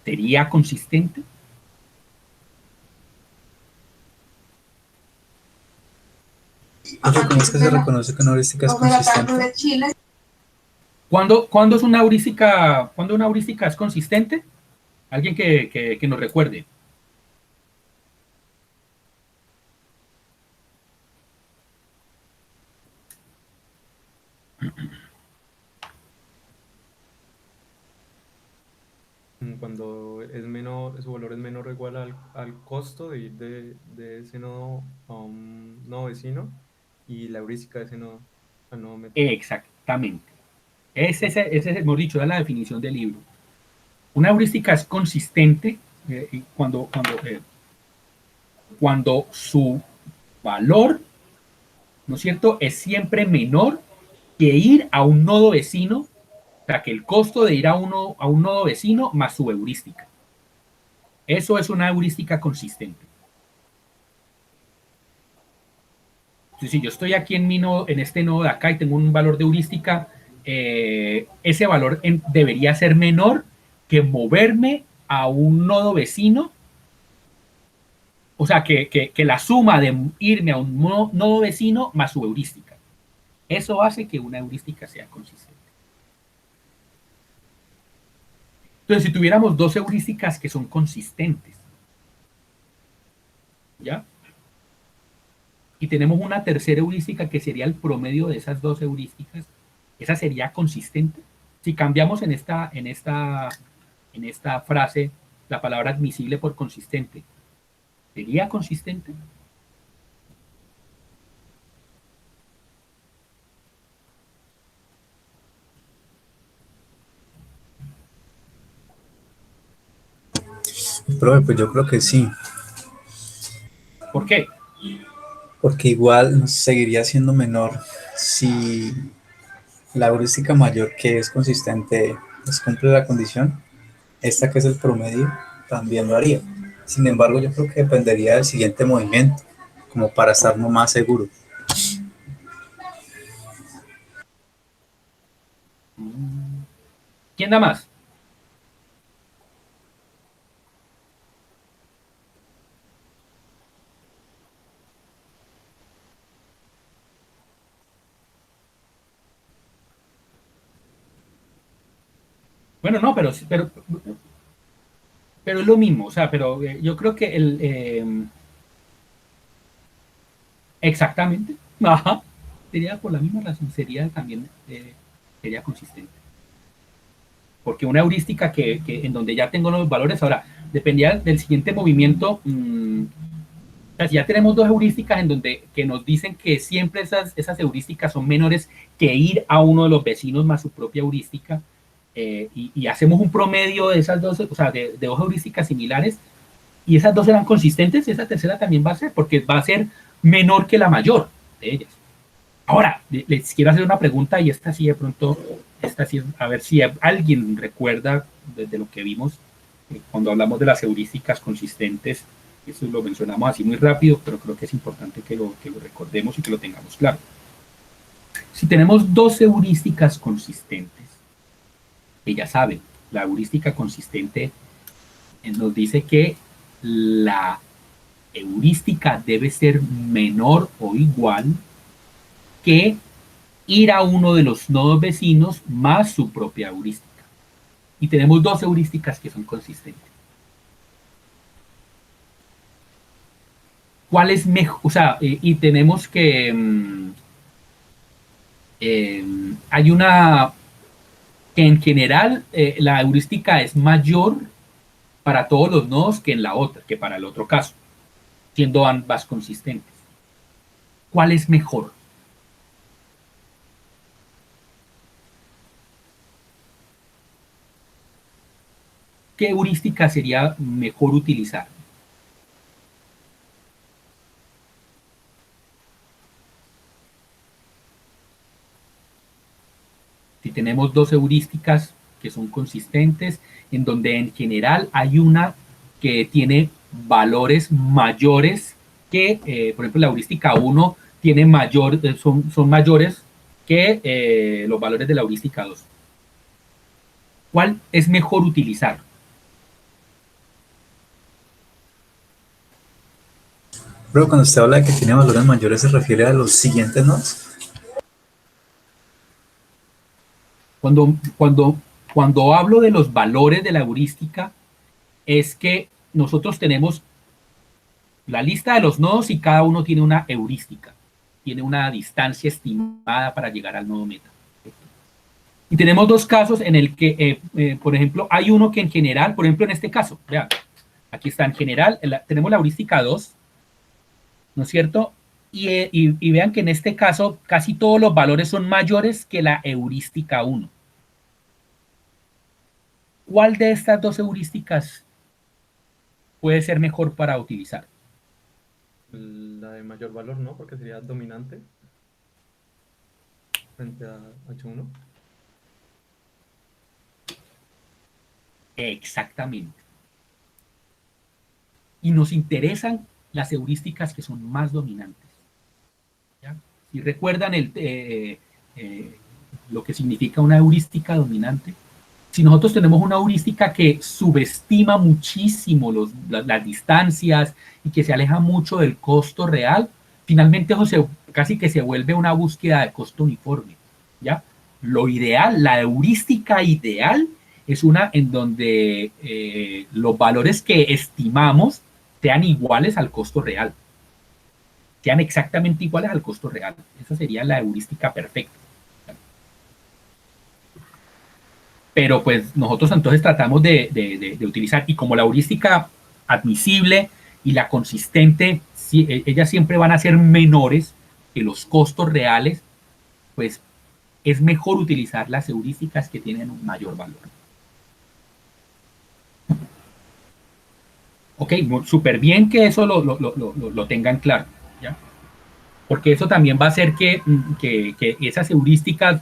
¿sería consistente? ¿Cómo es que se reconoce que una heurística es consistente? ¿Cuándo es una heurística, cuándo una heurística es consistente? Alguien que nos recuerde. Cuando es menor, su valor es menor o igual al costo de ir de ese nodo a un nodo vecino y la heurística de ese nodo al nodo meta. Exactamente. Ese es, hemos dicho, es la definición del libro. Una heurística es consistente cuando su valor, ¿no es cierto?, es siempre menor que ir a un nodo vecino, o sea, que el costo de ir a un nodo vecino más su heurística. Eso es una heurística consistente. Entonces, si yo estoy aquí en este nodo de acá y tengo un valor de heurística, ese valor debería ser menor que moverme a un nodo vecino. O sea, que la suma de irme a un nodo vecino más su heurística. Eso hace que una heurística sea consistente. Entonces, si tuviéramos dos heurísticas que son consistentes, ¿ya? Y tenemos una tercera heurística que sería el promedio de esas dos heurísticas, ¿esa sería consistente? Si cambiamos en esta frase la palabra admisible por consistente, ¿sería consistente? Profe, pues yo creo que sí. ¿Por qué? Porque igual seguiría siendo menor si la heurística mayor, que es consistente, pues cumple la condición. Esta, que es el promedio, también lo haría. Sin embargo, yo creo que dependería del siguiente movimiento, como para estar más seguro. ¿Quién da más? Bueno, no, pero es lo mismo, o sea, pero yo creo que exactamente, ajá, sería por la misma razón, sería también, sería consistente. Porque una heurística que en donde ya tengo los valores, ahora, dependía del siguiente movimiento, o sea, si ya tenemos dos heurísticas en donde que nos dicen que siempre esas heurísticas son menores que ir a uno de los vecinos más su propia heurística, y hacemos un promedio de esas dos, o sea, de dos heurísticas similares, y esas dos eran consistentes, esa tercera también va a ser, porque va a ser menor que la mayor de ellas. Ahora, les quiero hacer una pregunta, y esta sí de pronto, esta sí, a ver si alguien recuerda desde lo que vimos cuando hablamos de las heurísticas consistentes. Eso lo mencionamos así muy rápido, pero creo que es importante que lo recordemos y que lo tengamos claro. Si tenemos dos heurísticas consistentes, que ya saben, la heurística consistente nos dice que la heurística debe ser menor o igual que ir a uno de los nodos vecinos más su propia heurística. Y tenemos dos heurísticas que son consistentes. ¿Cuál es mejor? O sea, y tenemos que hay una que en general la heurística es mayor para todos los nodos que en la otra, que para el otro caso, siendo ambas consistentes. ¿Cuál es mejor? ¿Qué heurística sería mejor utilizar? Si tenemos dos heurísticas que son consistentes, en donde en general hay una que tiene valores mayores que, por ejemplo, la heurística 1 tiene son mayores que los valores de la heurística 2. ¿Cuál es mejor utilizar? Pero cuando usted habla de que tiene valores mayores, ¿se refiere a los siguientes nodos? Cuando hablo de los valores de la heurística, es que nosotros tenemos la lista de los nodos y cada uno tiene una heurística, tiene una distancia estimada para llegar al nodo meta. Y tenemos dos casos en el que, por ejemplo, hay uno que en general, por ejemplo, en este caso, vean, aquí está en general, tenemos la heurística 2, ¿no es cierto? Y vean que en este caso casi todos los valores son mayores que la heurística 1. ¿Cuál de estas dos heurísticas puede ser mejor para utilizar? La de mayor valor, ¿no? Porque sería dominante frente a H1. Exactamente. Y nos interesan las heurísticas que son más dominantes. ¿Ya? Si recuerdan lo que significa una heurística dominante, si nosotros tenemos una heurística que subestima muchísimo las distancias y que se aleja mucho del costo real, finalmente eso casi que se vuelve una búsqueda de costo uniforme. ¿Ya? Lo ideal, la heurística ideal, es una en donde los valores que estimamos sean iguales al costo real. Sean exactamente iguales al costo real. Esa sería la heurística perfecta. Pero pues nosotros entonces tratamos de utilizar, y como la heurística admisible y la consistente, ellas siempre van a ser menores que los costos reales, pues es mejor utilizar las heurísticas que tienen un mayor valor. Ok, súper bien que eso lo tengan claro, ¿ya? Porque eso también va a hacer que esas heurísticas,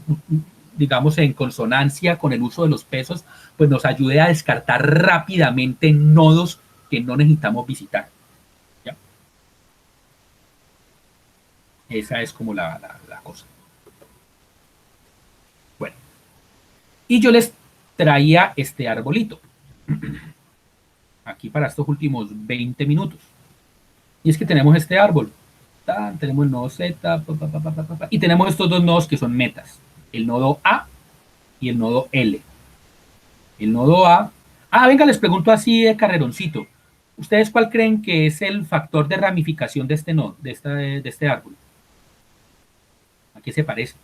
digamos, en consonancia con el uso de los pesos, pues nos ayude a descartar rápidamente nodos que no necesitamos visitar. ¿Ya? Esa es como la cosa. Bueno, y yo les traía este arbolito aquí para estos últimos 20 minutos. Y es que tenemos este árbol. Tenemos el nodo Z, y tenemos estos dos nodos que son metas, el nodo A y el nodo L. El nodo A. Ah, venga, les pregunto así de carreroncito. ¿Ustedes cuál creen que es el factor de ramificación de este nodo, de este árbol? ¿A qué se parece?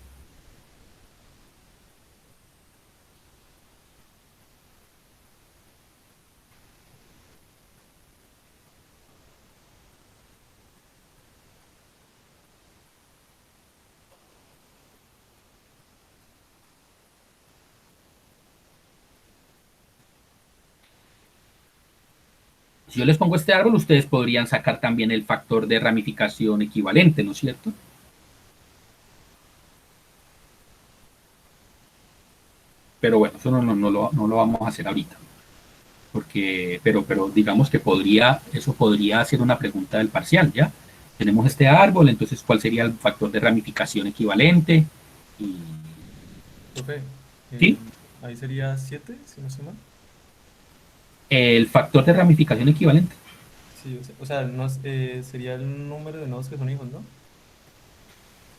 Si yo les pongo este árbol, ustedes podrían sacar también el factor de ramificación equivalente, ¿no es cierto? Pero bueno, eso no lo vamos a hacer ahorita. Porque, pero digamos que eso podría ser una pregunta del parcial, ¿ya? Tenemos este árbol, entonces, ¿cuál sería el factor de ramificación equivalente? Y, Profe, ¿sí? ahí sería 7, si no estoy mal. El factor de ramificación equivalente. Sí, o sea, no, sería el número de nodos que son hijos, ¿no?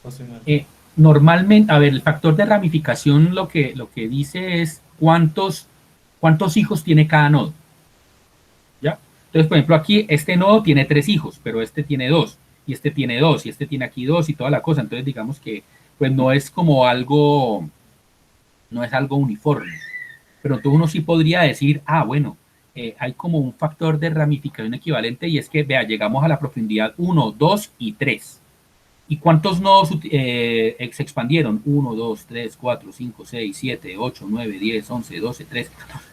¿O estoy mal? Normalmente, a ver, el factor de ramificación lo que dice es cuántos hijos tiene cada nodo. ¿Ya? Entonces, por ejemplo, aquí este nodo tiene 3 hijos, pero este tiene 2, y este tiene 2, y este tiene aquí 2, y toda la cosa. Entonces, digamos que pues no es como algo, no es algo uniforme. Pero entonces uno sí podría decir, ah, bueno, hay como un factor de ramificación equivalente, y es que, vea, llegamos a la profundidad 1, 2 y 3. ¿Y cuántos nodos se expandieron? 1, 2, 3, 4, 5, 6, 7, 8, 9, 10, 11, 12, 13,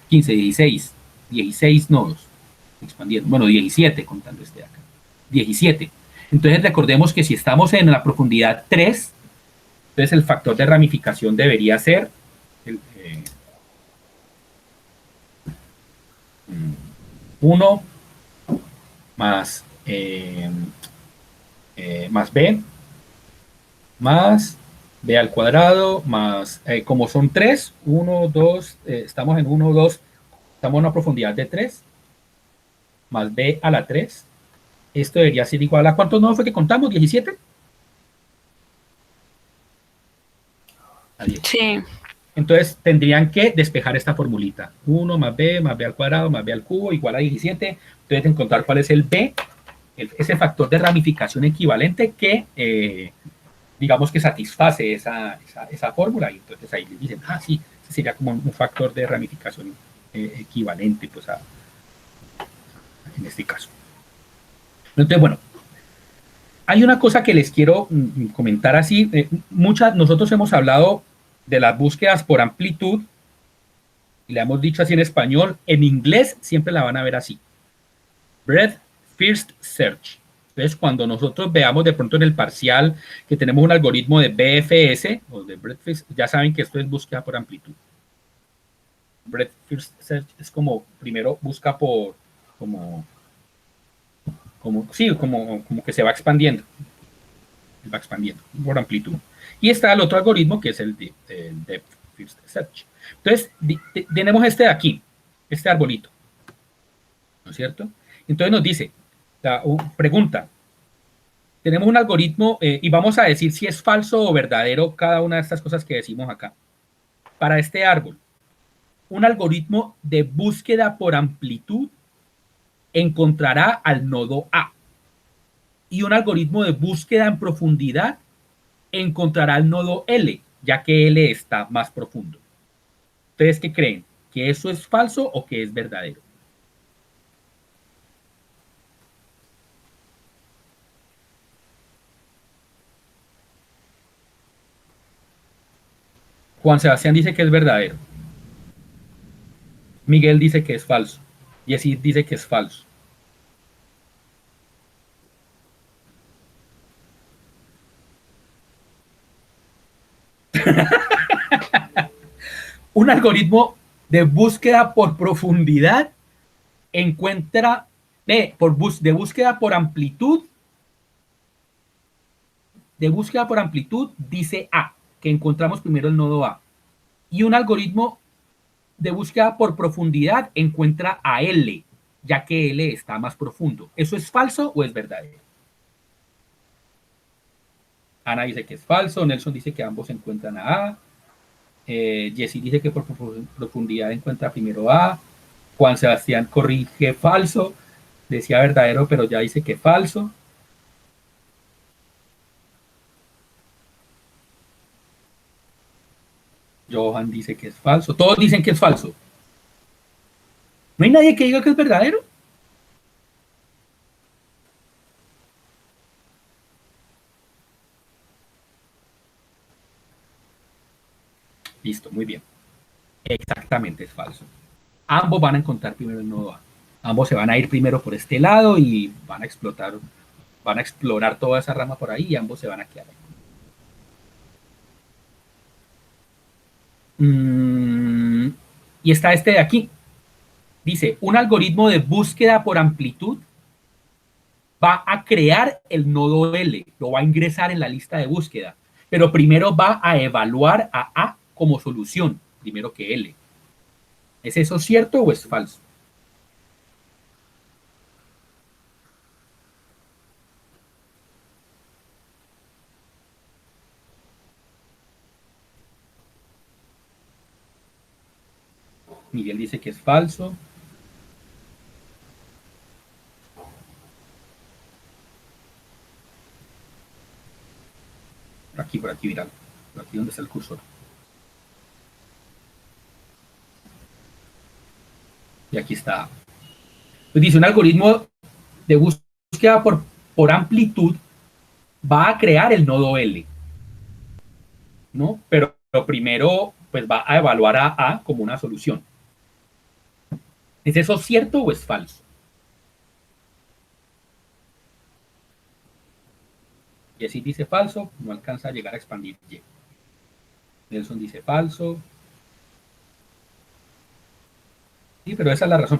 15, 16. 16 nodos expandieron. Bueno, 17 contando este de acá. 17. Entonces recordemos que si estamos en la profundidad 3, entonces el factor de ramificación debería ser el, 1 más, más b más b al cuadrado más, como son 3, 1, 2, estamos en 1, 2, estamos en una profundidad de 3, más b a la 3. Esto debería ser igual a, ¿cuántos nodos fue que contamos? ¿17? A 10. Sí. Entonces tendrían que despejar esta formulita. 1 más b al cuadrado más b al cubo igual a 17. Entonces encontrar cuál es el b, ese factor de ramificación equivalente que digamos que satisface esa fórmula, y entonces ahí les dicen, ah, sí, ese sería como un factor de ramificación equivalente, pues, en este caso. Entonces, bueno, hay una cosa que les quiero comentar así. Nosotros hemos hablado de las búsquedas por amplitud, y le hemos dicho así en español. En inglés siempre la van a ver así: breadth first search. Entonces, cuando nosotros veamos de pronto en el parcial que tenemos un algoritmo de BFS o de breadth first, ya saben que esto es búsqueda por amplitud. Breadth first search es como primero busca por como que se va expandiendo por amplitud. Y está el otro algoritmo que es el depth first search. Entonces, tenemos este de aquí, este arbolito, ¿no es cierto? Entonces nos dice, pregunta, tenemos un algoritmo y vamos a decir si es falso o verdadero cada una de estas cosas que decimos acá. Para este árbol, un algoritmo de búsqueda por amplitud encontrará al nodo A, y un algoritmo de búsqueda en profundidad encontrará el nodo L, ya que L está más profundo. ¿Ustedes qué creen? ¿Que eso es falso o que es verdadero? Juan Sebastián dice que es verdadero. Miguel dice que es falso. Yesid dice que es falso. Un algoritmo de búsqueda por profundidad encuentra, de búsqueda por amplitud, dice A, que encontramos primero el nodo A. Y un algoritmo de búsqueda por profundidad encuentra a L, ya que L está más profundo. ¿Eso es falso o es verdadero? Ana dice que es falso, Nelson dice que ambos encuentran a A, Jessy dice que por profundidad encuentra primero A. Juan Sebastián corrige falso. Decía verdadero, pero ya dice que falso. Johan dice que es falso. Todos dicen que es falso. ¿No hay nadie que diga que es verdadero? Listo, muy bien. Exactamente, es falso. Ambos van a encontrar primero el nodo A. Ambos se van a ir primero por este lado y van a explorar toda esa rama por ahí y ambos se van a quedar ahí. Y está este de aquí. Dice, un algoritmo de búsqueda por amplitud va a crear el nodo L, lo va a ingresar en la lista de búsqueda, pero primero va a evaluar a A como solución, primero que L. ¿Es eso cierto o es falso? Miguel dice que es falso. Por aquí, mira. Por aquí donde está el cursor. Y aquí está. Pues dice, un algoritmo de búsqueda por amplitud va a crear el nodo L, ¿no? Pero primero, pues va a evaluar a A como una solución. ¿Es eso cierto o es falso? Jessy dice falso, no alcanza a llegar a expandir Y. Nelson dice falso. Sí, pero esa es la razón.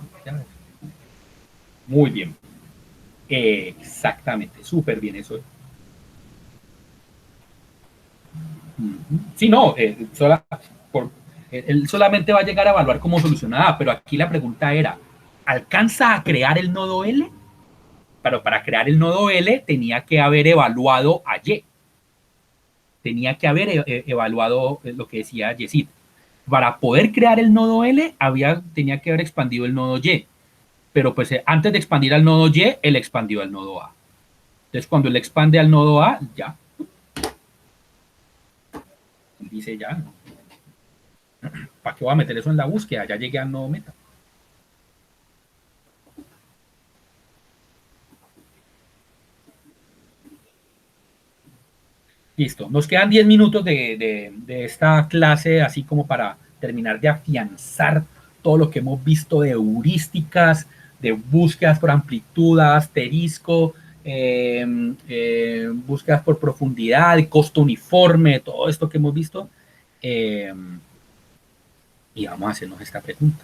Muy bien. Exactamente, súper bien eso. Sí, no, él solamente va a llegar a evaluar cómo solucionar, pero aquí la pregunta era, ¿alcanza a crear el nodo L? Pero para crear el nodo L tenía que haber evaluado a Y. Tenía que haber evaluado lo que decía Yesid. Para poder crear el nodo L, tenía que haber expandido el nodo Y. Pero pues antes de expandir al nodo Y, él expandió al nodo A. Entonces cuando él expande al nodo A, ya. Él dice ya, no. ¿Para qué voy a meter eso en la búsqueda? Ya llegué al nodo meta. Listo, nos quedan 10 minutos de esta clase, así como para terminar de afianzar todo lo que hemos visto de heurísticas, de búsquedas por amplitud, asterisco, búsquedas por profundidad, costo uniforme, todo esto que hemos visto. Y vamos a hacernos esta pregunta.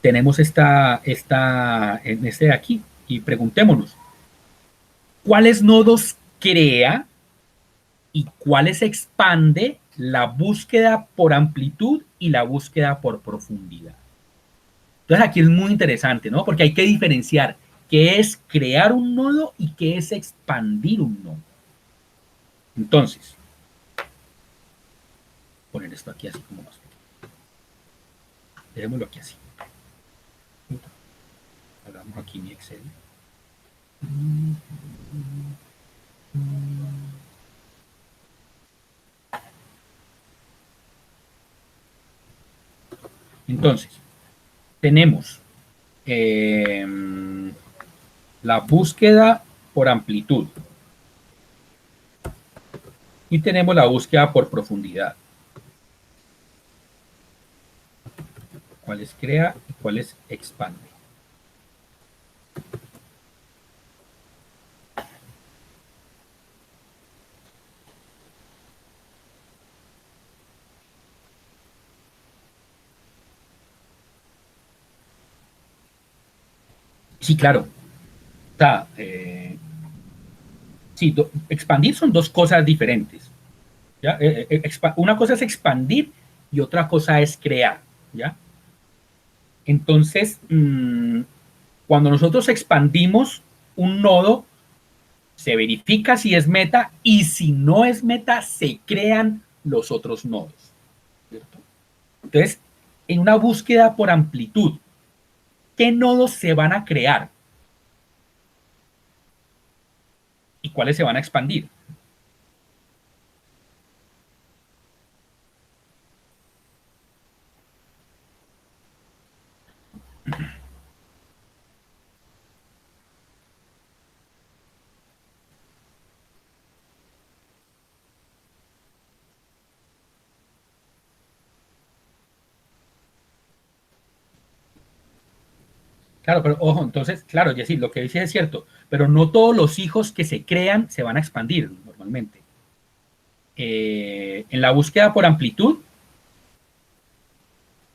Tenemos en este de aquí y preguntémonos, ¿cuáles nodos crea y cuáles expande la búsqueda por amplitud y la búsqueda por profundidad? Entonces aquí es muy interesante, ¿no? Porque hay que diferenciar qué es crear un nodo y qué es expandir un nodo. Entonces, poner esto aquí así como más. Dejémoslo aquí así. Hagamos aquí mi Excel. Entonces, tenemos la búsqueda por amplitud y tenemos la búsqueda por profundidad. ¿Cuáles crea y cuáles expande? Sí, claro. O sea, sí, expandir son dos cosas diferentes. ¿Ya? Una cosa es expandir y otra cosa es crear. ¿Ya? Entonces, cuando nosotros expandimos un nodo, se verifica si es meta y si no es meta, se crean los otros nodos. ¿cierto? Entonces, en una búsqueda por amplitud, ¿qué nodos se van a crear? ¿Y cuáles se van a expandir? Claro, pero ojo, entonces, claro, Jessy, lo que dice es cierto, pero no todos los hijos que se crean se van a expandir normalmente. En la búsqueda por amplitud,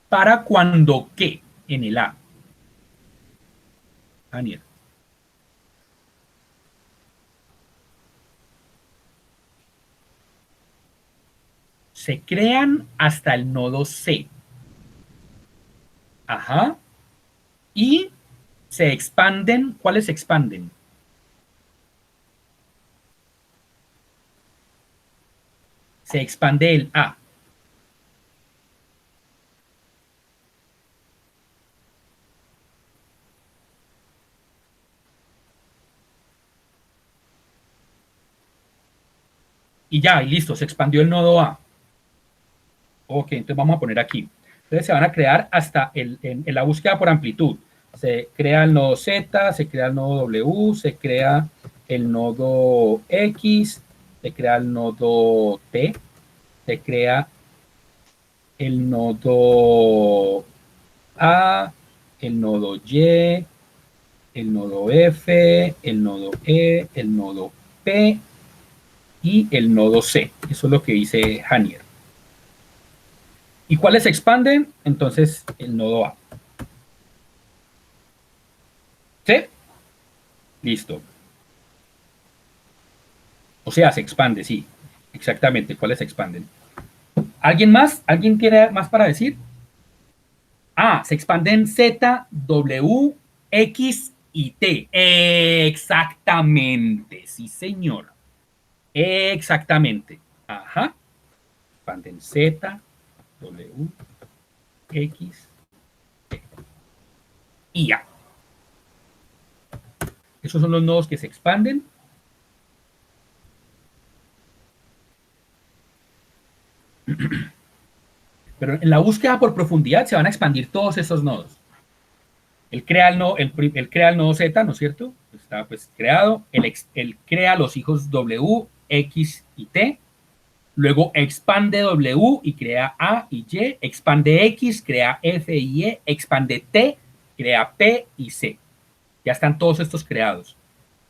¿para cuando qué? En el A. Daniel. Se crean hasta el nodo C. Ajá. Y se expanden. ¿Cuáles se expanden? Se expande el A. Y ya, y listo, se expandió el nodo A. Ok, entonces vamos a poner aquí. Entonces se van a crear hasta en la búsqueda por amplitud. Se crea el nodo Z, se crea el nodo W, se crea el nodo X, se crea el nodo T, se crea el nodo A, el nodo Y, el nodo F, el nodo E, el nodo P y el nodo C. Eso es lo que dice Hanier. ¿Y cuáles se expanden? Entonces, el nodo A. ¿Sí? Listo. O sea, se expande, sí. Exactamente, ¿cuáles se expanden? ¿Alguien más? ¿Alguien tiene más para decir? Ah, se expanden Z, W, X y T. Exactamente, sí, señor. Exactamente. Ajá. Expanden Z, W, X, T y A. Esos son los nodos que se expanden. Pero en la búsqueda por profundidad se van a expandir todos esos nodos. Él crea el nodo Z, ¿no es cierto? Está pues creado. Él crea los hijos W, X y T. Luego expande W y crea A y Y. Expande X, crea F y E. Expande T, crea P y C. Ya están todos estos creados,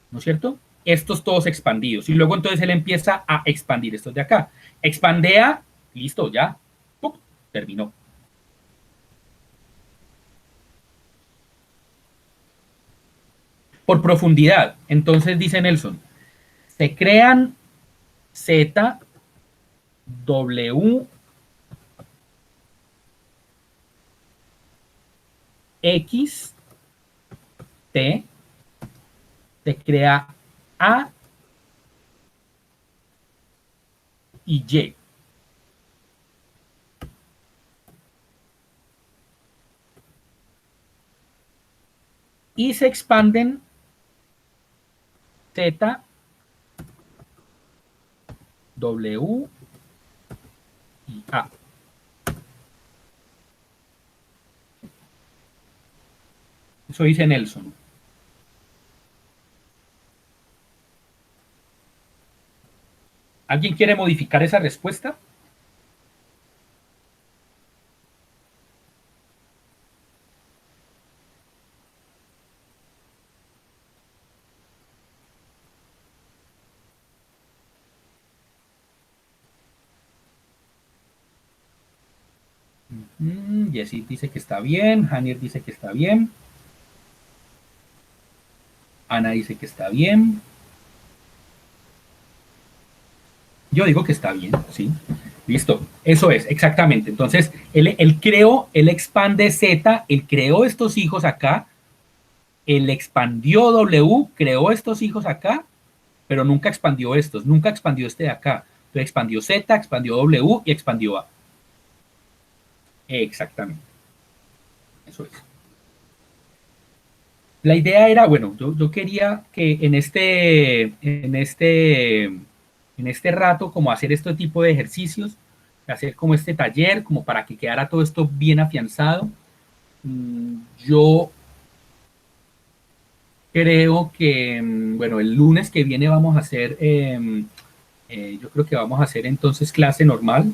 ¿no es cierto? Estos todos expandidos. Y luego entonces él empieza a expandir estos de acá. Expande A, listo, ya. ¡Puc! Terminó. Por profundidad, entonces dice Nelson, se crean Z, W, X, T, se crea A y Y. Y se expanden Z, W y A. Eso dice Nelson. ¿Alguien quiere modificar esa respuesta? Jessy dice que está bien, Hanier dice que está bien, Ana dice que está bien. Yo digo que está bien, sí. Listo, eso es, exactamente. Entonces, él expande Z, él creó estos hijos acá, él expandió W, creó estos hijos acá, pero nunca expandió estos, nunca expandió este de acá. Entonces expandió Z, expandió W y expandió A. Exactamente. Eso es. La idea era, bueno, yo quería que en este rato, como hacer este tipo de ejercicios, hacer como este taller, como para que quedara todo esto bien afianzado. Yo creo que, bueno, el lunes que viene vamos a hacer, yo creo que vamos a hacer entonces clase normal,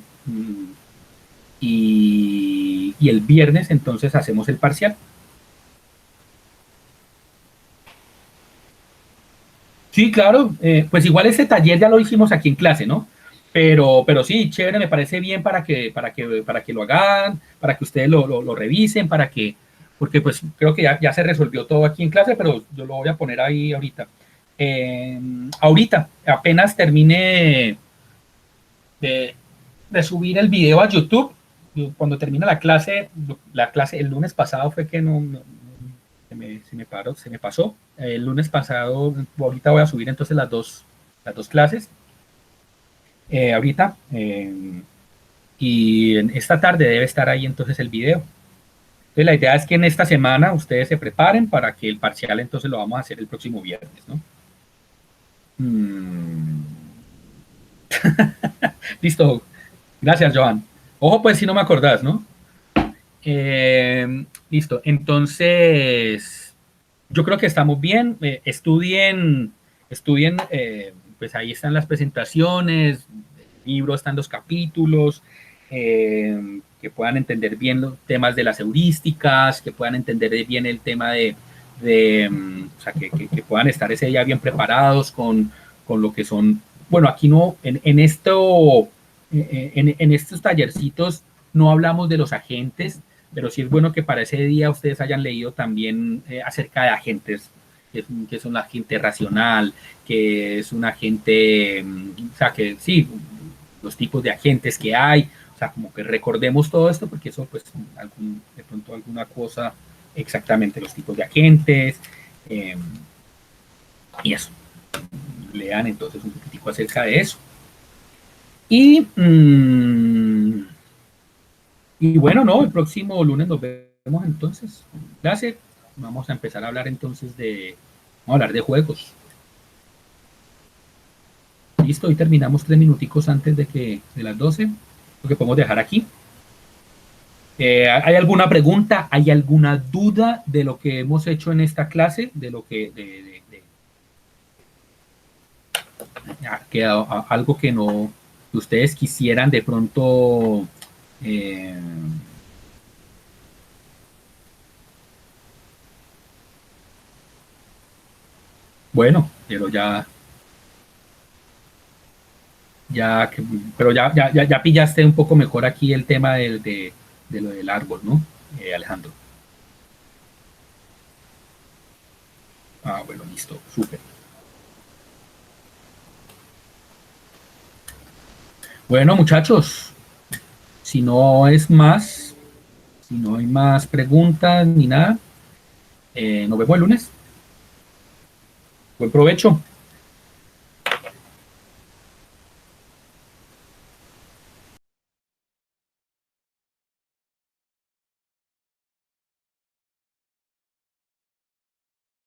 y el viernes entonces hacemos el parcial. Sí, claro, pues igual este taller ya lo hicimos aquí en clase, ¿no? Pero sí, chévere, me parece bien para que lo hagan, para que ustedes lo revisen, porque pues creo que ya se resolvió todo aquí en clase, pero yo lo voy a poner ahí ahorita. Ahorita, apenas termine de, de subir el video a YouTube, cuando termina la clase el lunes pasado fue que se me pasó. El lunes pasado, ahorita voy a subir entonces las dos clases, ahorita, y en esta tarde debe estar ahí entonces el video. Entonces la idea es que en esta semana ustedes se preparen para que el parcial entonces lo vamos a hacer el próximo viernes, ¿no? Listo, gracias Joan. Ojo pues si no me acordás, ¿no? Listo, entonces yo creo que estamos bien. Estudien, pues ahí están las presentaciones, el libro están los capítulos, que puedan entender bien los temas de las heurísticas, que puedan entender bien el tema o sea, que puedan estar ese día bien preparados con lo que son, bueno, aquí no, en estos tallercitos no hablamos de los agentes, pero sí es bueno que para ese día ustedes hayan leído también acerca de agentes, que es un agente racional, que es un agente, o sea, que sí, los tipos de agentes que hay, o sea, como que recordemos todo esto, porque eso, pues, de pronto alguna cosa, exactamente los tipos de agentes, y eso. Lean entonces un poquitico acerca de eso. Y bueno, no, el próximo lunes nos vemos entonces. Gracias. Vamos a empezar a hablar entonces vamos a hablar de juegos. Listo, hoy terminamos 3 minuticos antes de las 12, lo que podemos dejar aquí. ¿Hay alguna pregunta? ¿Hay alguna duda de lo que hemos hecho en esta clase? De lo que ha quedado algo que no, que ustedes quisieran de pronto bueno, pero pero ya pillaste un poco mejor aquí el tema de lo del árbol, ¿no, Alejandro? Ah, bueno, listo, súper. Bueno, muchachos, si no es más, si no hay más preguntas ni nada, nos vemos el lunes. Buen provecho.